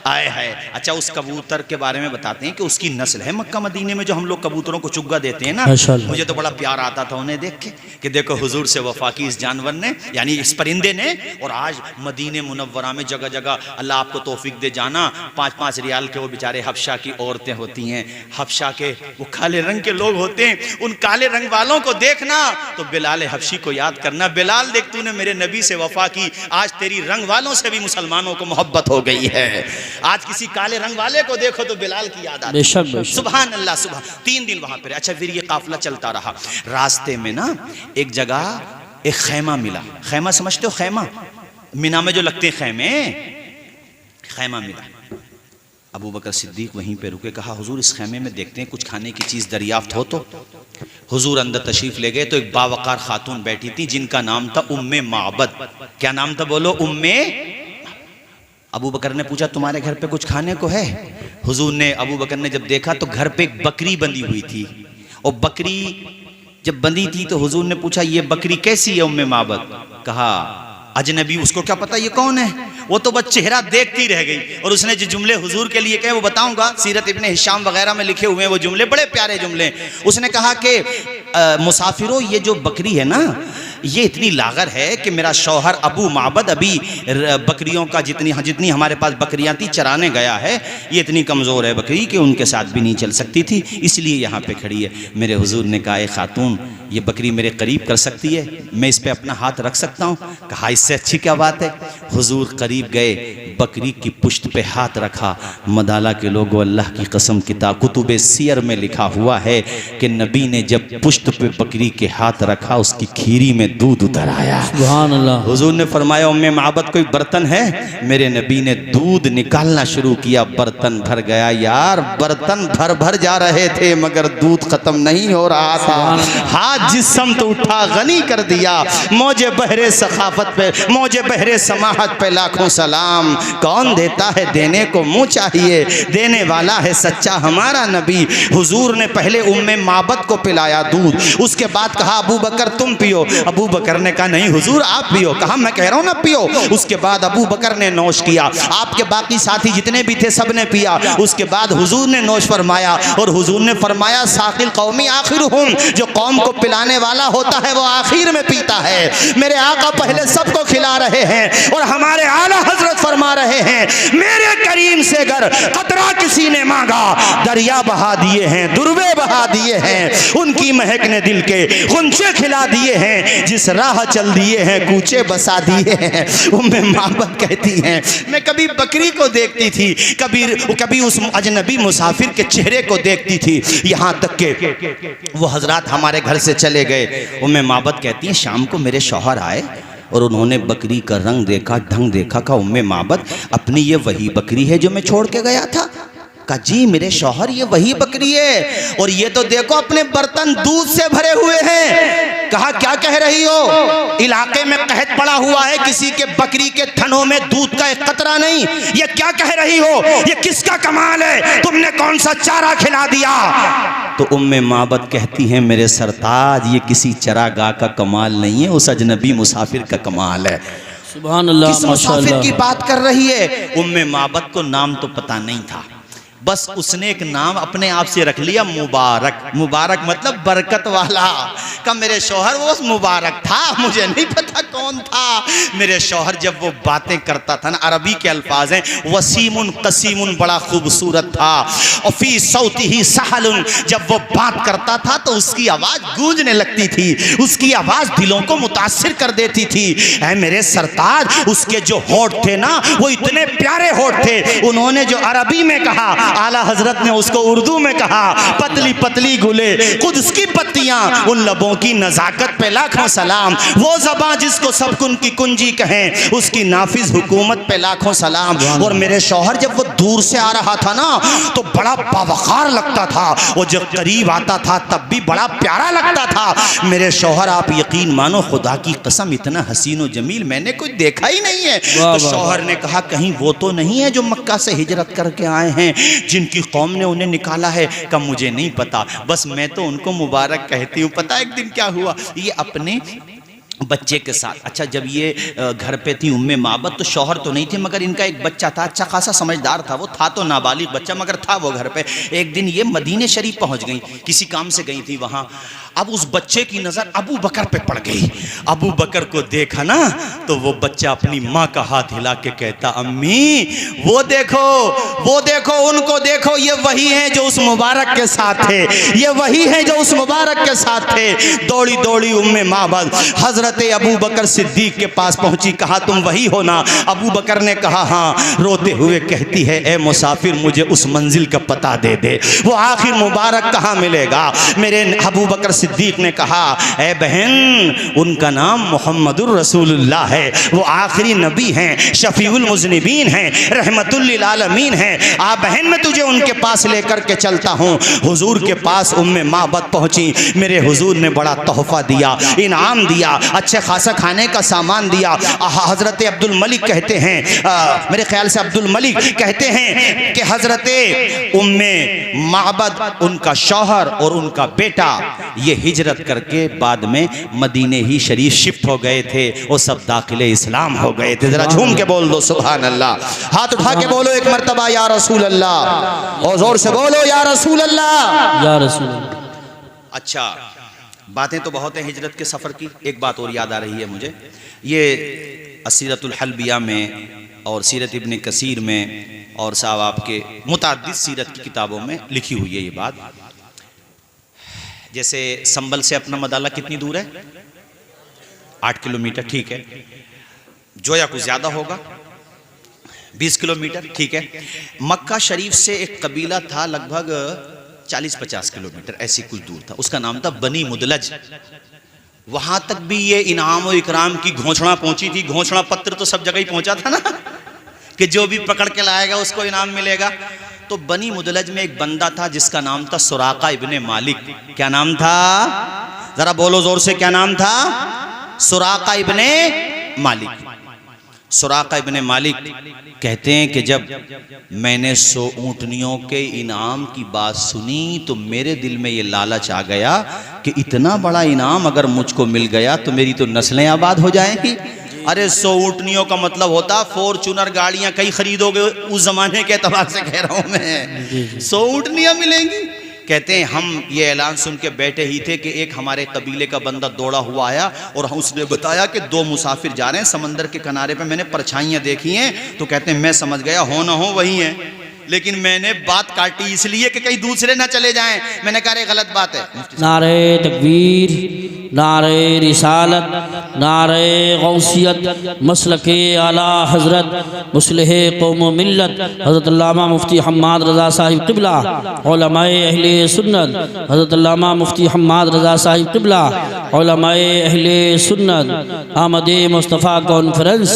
आए है। अच्छा, उस कबूतर के बारे में बताते हैं कि उसकी नस्ल है मक्का मदीने में जो हम लोग कबूतरों को चुग्गा देते हैं ना, मुझे तो बड़ा प्यार आता था उन्हें देख के कि देखो हुजूर से वफा की इस जानवर ने, यानी इस परिंदे ने। और आज मदीने मुनव्वरा में जगह जगह अल्लाह आपको तौफीक दे जाना, 5-5 रियाल के वो बेचारे हबशा की औरतें होती हैं, हबशा के वो काले रंग के लोग होते हैं, उन काले रंग वालों को देखना तो बिलाल हबशी को याद करना। बिलाल देख तूने मेरे नबी से वफा की, आज तेरी रंग वालों से भी मुसलमानों को मोहब्बत हो गई है। आज किसी काले रंग वाले को देखो तो बिलाल की याद आती है। सुभान अल्लाह, सुभान। 3 दिन वहां पर। अच्छा, फिर ये काफिला चलता रहा। रास्ते में ना एक जगह एक खैमा मिला। खैमा समझते हो? खैमा मीना में जो लगते हैं खैमे, खैमा मिला। अबू बकर सिद्दीक वहीं पे रुके, कहा हुजूर इस खैमे में देखते हैं कुछ खाने की चीज दरियाफ्त हो तो। हुजूर अंदर तशरीफ ले गए तो एक बावकार खातून बैठी थी जिनका नाम था उम्मे माबद। क्या नाम था? बोलो, उम्मे। अबू बकर ने पूछा तुम्हारे घर पे कुछ खाने को है? हुजूर ने, अबू बकर ने जब देखा तो घर पे एक बकरी बंधी हुई थी, और बकरी जब बंधी थी तो हुजूर ने पूछा ये बकरी कैसी है उम्मे माबद? कहा अजनबी, उसको क्या पता ये कौन है? वो तो बस चेहरा देखती रह गई। और उसने जो जुमले हुजूर के लिए कहे वो बताऊंगा, सीरत इब्ने हिशाम वगैरह में लिखे हुए हैं वो जुमले, बड़े प्यारे जुमले। उसने कहा कि मुसाफिरों ये जो बकरी है ना, ये इतनी लागर है कि मेरा शौहर अबू माबद अभी बकरियों का जितनी हमारे पास बकरियां थी चराने गया है, ये इतनी कमज़ोर है बकरी कि उनके साथ भी नहीं चल सकती थी, इसलिए यहाँ पे खड़ी है। मेरे हुजूर ने कहा खातून ये बकरी मेरे करीब कर सकती है, मैं इस पे अपना हाथ रख सकता हूँ? कहा इससे अच्छी क्या बात है। हुजूर करीब गए, बकरी की पुश्त पे हाथ रखा। मदाला के लोगों, अल्लाह की कसम, किताब कुतुब सियर में लिखा हुआ है कि नबी ने जब पुश्त पे बकरी के हाथ रखा उसकी खीरी में दूध उतर आया। सुभान अल्लाह। हुजूर ने फरमाया उम्मे माबद कोई बर्तन है? मेरे नबी ने दूध निकालना शुरू किया, बर्तन भर गया। यार बर्तन भर भर जा रहे थे मगर दूध खत्म नहीं हो रहा था। हाथ जिस्म तो उठा, गनी कर दिया। मौजे बहरे सखाफत पे, मौजे बहरे समाहत पे लाखों सलाम। कौन देता है देने को मुँह चाहिए, देने वाला है सच्चा हमारा नबी। हुजूर ने पहले उम्मे माबद को पिलाया दूध, उसके बाद कहा अबू बकर तुम पियो। अबू बकर ने कहा नहीं हुजूर आप पियो। कहा मैं कह रहा हूँ ना पियो। उसके बाद अबू बकर ने नोश किया, आपके बाकी साथी जितने भी थे सब ने पिया। उसके बाद हुजूर ने नोश फरमाया और हुजूर ने फरमाया साकिल कौमी आखिरुहुम, जो कौम को पिलाने वाला होता है वो आखिर में पीता है। मेरे आका पहले सबको खिला रहे हैं और हमारे आला हजरत फरमा रहे हैं मेरे करीम से अगर कतरा किसी ने मांगा दरिया बहा दिए हैं, दुर्वे बहा दिए हैं, उनकी महक ने दिल के गुंचे खिला दिए हैं, जिस राह चल दिए हैं कूचे बसा दिए हैं। उम्मे माबद कहती हैं मैं कभी बकरी को देखती थी, कभी उस अजनबी मुसाफिर के चेहरे को देखती थी, यहाँ तक के वो हजरात हमारे घर से चले गए। उम्मे माबद कहती हैं शाम को मेरे शौहर आए और उन्होंने बकरी का रंग देखा, ढंग देखा। कहा उम्मे माबद अपनी ये वही बकरी है जो मैं छोड़ के गया था? कहा जी मेरे शौहर ये वही बकरी है और ये तो देखो अपने बर्तन दूध से भरे हुए हैं। कहा क्या कह रही हो? इलाके में कहत पड़ा हुआ है किसी के बकरी के थनों में दूध का एक कतरा नहीं। ये क्या कह रही हो? ये किसका कमाल है? तुमने कौन सा चारा खिला दिया? तो उम्मे माबद कहती हैं मेरे सरताज ये किसी चरागाह का कमाल नहीं है, उस अजनबी मुसाफिर का कमाल है। सुभान अल्लाह, किस मुसाफिर की बात कर रही है? उम्मे माबद को नाम तो पता नहीं था, बस उसने एक नाम अपने आप से रख लिया मुबारक। मुबारक मतलब बरकत वाला। का मेरे शौहर वो मुबारक था, मुझे नहीं पता कौन था। मेरे शौहर जब वो बातें करता था ना, अरबी के अल्फाज हैं वसीमुन कसीमुन, बड़ा खूबसूरत था। और फी सौतिही सहलुन, जब वो बात करता था तो उसकी आवाज़ गूंजने लगती थी, उसकी आवाज़ दिलों को मुतासिर कर देती थी। ऐ मेरे सरताज उसके जो होठ थे ना वो इतने प्यारे होठ थे, उन्होंने जो अरबी में कहा आला हजरत ने उसको उर्दू में कहा पतली पतली गुले कुद्स की पत्तियां, उन लबों की नजाकत पे लाखों सलाम। वो ज़बां जिसको सब कुन की कुंजी कहें उसकी नाफिज हुकूमत पे लाखों सलाम। और मेरे शौहर जब वो दूर से आ रहा था ना तो बड़ा बावकार लगता था, वो जब करीब आता था तब भी बड़ा प्यारा लगता था। मेरे शौहर आप यकीन मानो खुदा की कसम इतना हसीन व जमील मैंने कोई देखा ही नहीं है। तो शौहर ने कहा कहीं वो तो नहीं है जो मक्का से हिजरत करके आए हैं, जिनकी कौम ने उन्हें निकाला है? कब मुझे नहीं पता, बस मैं तो उनको मुबारक कहती हूँ। पता एक दिन क्या हुआ, ये अपने बच्चे के साथ, अच्छा जब ये घर पे थी उम्मे माबद तो शौहर तो नहीं थे मगर इनका एक बच्चा था, अच्छा खासा समझदार था, वो था तो नाबालिग बच्चा मगर था वो घर पे। एक दिन ये मदीने शरीफ पहुंच गई, किसी काम से गई थी वहाँ। अब उस बच्चे की नज़र अबू बकर पे पड़ गई। अबू बकर को देखा ना तो वो बच्चा अपनी माँ का हाथ हिला के कहता अम्मी वो देखो उनको देखो, ये वही है जो उस मुबारक के साथ थे, ये वही है जो उस मुबारक के साथ थे। दौड़ी दौड़ी उम्मे माबद हजरत अबू बकर सिद्दीक के पास पहुंची, कहा तुम वही हो ना? अबू बकर ने कहा हाँ। रोते हुए कहती है ए मुसाफिर मुझे उस मंजिल का पता दे दे, वो आखिर मुबारक कहाँ मिलेगा? मेरे अबू बकर सिद्दीक ने कहा ए बहन उनका नाम मोहम्मदुर रसूलुल्लाह है, वो आखिरी नबी हैं, शफीउल मुज़निबीन हैं, रहमतुल लिल आलमीन हैं। आ बहन मैं तुझे उनके पास लेकर के चलता हूँ। हुजूर के पास उम्मे माबद पहुँची, मेरे हुजूर ने बड़ा तोहफा दिया, इनाम दिया, अच्छे खासा खाने का सामान दिया। हज़रत अब्दुल मलिक कहते हैं, मेरे ख्याल से अब्दुल मलिक कहते हैं कि हज़रत उम्मे माबद उनका शौहर और उनका बेटा ये हिजरत करके बाद में मदीने ही शरीफ शिफ्ट हो गए थे, वो सब दाखिले इस्लाम हो गए थे। जरा झूम के बोल दो सुभान अल्लाह, हाथ उठा के बोलो एक मर्तबा या रसूल अल्लाह, और जोर से बोलो या रसूल अल्लाह, या रसूल अल्लाह। अच्छा बातें तो बहुत हैं हिजरत के सफ़र की, एक बात और याद आ रही है मुझे, ये असीरतुल हल्बिया में और सीरत इब्न कसीर में और साहब आपके मुतअद्दिद सीरत की किताबों में लिखी हुई है ये बात। जैसे संबल से अपना मदाला कितनी दूर है? 8 किलोमीटर, ठीक है। जोया कुछ ज़्यादा होगा, 20 किलोमीटर, ठीक है। मक्का शरीफ से एक कबीला था लगभग 40-50 किलोमीटर ऐसी कुछ दूर था, उसका नाम था बनी मुदलज। वहां तक भी ये इनाम और इकराम की घोषणा पहुंची थी। घोषणा पत्र तो सब जगह ही पहुंचा था ना कि जो भी पकड़ के लाएगा उसको इनाम मिलेगा। तो बनी मुदलज में एक बंदा था जिसका नाम था सुराका इब्ने मालिक। क्या नाम था? जरा बोलो जोर से, क्या नाम था? सुराका इब्ने मालिक। सुराका इब्ने मालिक कहते हैं कि जब मैंने 100 ऊँटनियों के इनाम की बात सुनी तो मेरे दिल में ये लालच आ गया कि इतना बड़ा इनाम अगर मुझको मिल गया तो मेरी तो नस्लें आबाद हो जाएंगी। अरे 100 ऊँटनियों का मतलब होता फॉर्चूनर गाड़ियां कई खरीदोगे उस जमाने के एतबार से कह रहा हूं मैं, 100 ऊँटनियां मिलेंगी। कहते हैं हम ये ऐलान सुन के बैठे ही थे कि एक हमारे कबीले का बंदा दौड़ा हुआ आया और उसने बताया कि 2 मुसाफिर जा रहे हैं समंदर के किनारे पे, मैंने परछाइयाँ देखी हैं। तो कहते हैं मैं समझ गया हो ना हो वही है, लेकिन मैंने बात काटी इसलिए कि कहीं दूसरे ना चले जाएं। मैंने कहा गलत बात है। नारे तकबीर, नारे रिसालत, नारे गौसियत, मसलके आला हज़रत मुस्लिह कौम व मिल्लत हज़रत अल्लामा मुफ्ती हम्माद रज़ा साहिब क़िबला, उलमाए अहले सुन्नत हज़रत अल्लामा मुफ्ती हम्माद रज़ा साहिब क़िबला, उलमाए अहले सुन्नत आमद मुस्तफ़ा कॉन्फ्रेंस,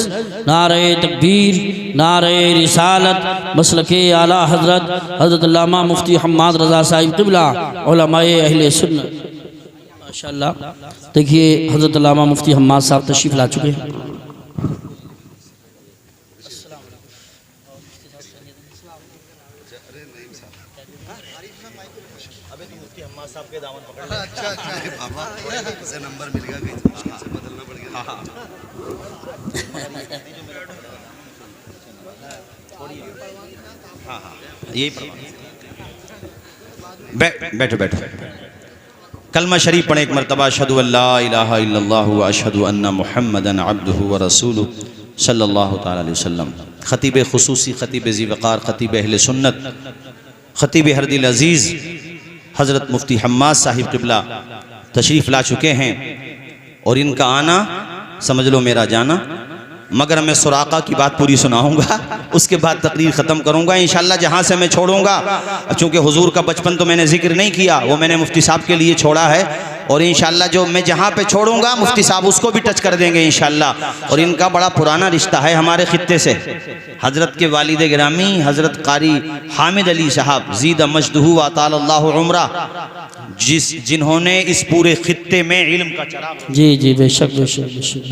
नारे तकबीर, नारे रिसालत, मसलके आला हज़रत हज़रत अल्लामा मुफ्ती हम्माद रज़ा साहिब क़िबला, उलमाए अहले सुन्नत। माशाअल्लाह, देखिए हज़रत अल्लामा मुफ्ती हम्माद साहब तशरीफ़ ला चुके हैं। बैठो बैठो, कलमा शरीफ पढ़े एक मरतबा, अशहदु अल्ला इलाहा इल्लल्लाह व अशहदु अन्ना मुहम्मदन अब्दुहु व रसूलुहु सल्लल्लाहु तआला अलैहि वसल्लम। खतीब खुसूसी, खतीब ज़ीवक़ार, खतीब अहले सुन्नत, खतीब हरदिल अज़ीज़ हज़रत मुफ्ती हम्माद साहिब क़िबला तशरीफ़ ला चुके हैं और इनका आना समझ लो मेरा जाना। मगर मैं सुराक़ा की बात पूरी सुनाऊंगा, उसके बाद तकरीर ख़त्म करूंगा इंशाअल्लाह। जहाँ से मैं छोड़ूंगा, चूँकि हुजूर का बचपन तो मैंने जिक्र नहीं किया, वो मैंने मुफ्ती साहब के लिए छोड़ा है, और इंशाअल्लाह जो मैं जहाँ पे छोड़ूंगा मुफ्ती साहब उसको भी टच कर देंगे इंशाअल्लाह। और इनका बड़ा पुराना रिश्ता है हमारे खित्ते से। हज़रत के वालिद गिरामी हज़रत कारी हामिद अली साहब ज़ीद मजदहू व तालल्लाहु उम्रा, जिन्होंने इस पूरे खित्ते में इल्म का चराग जी बेशक बेशक बेशक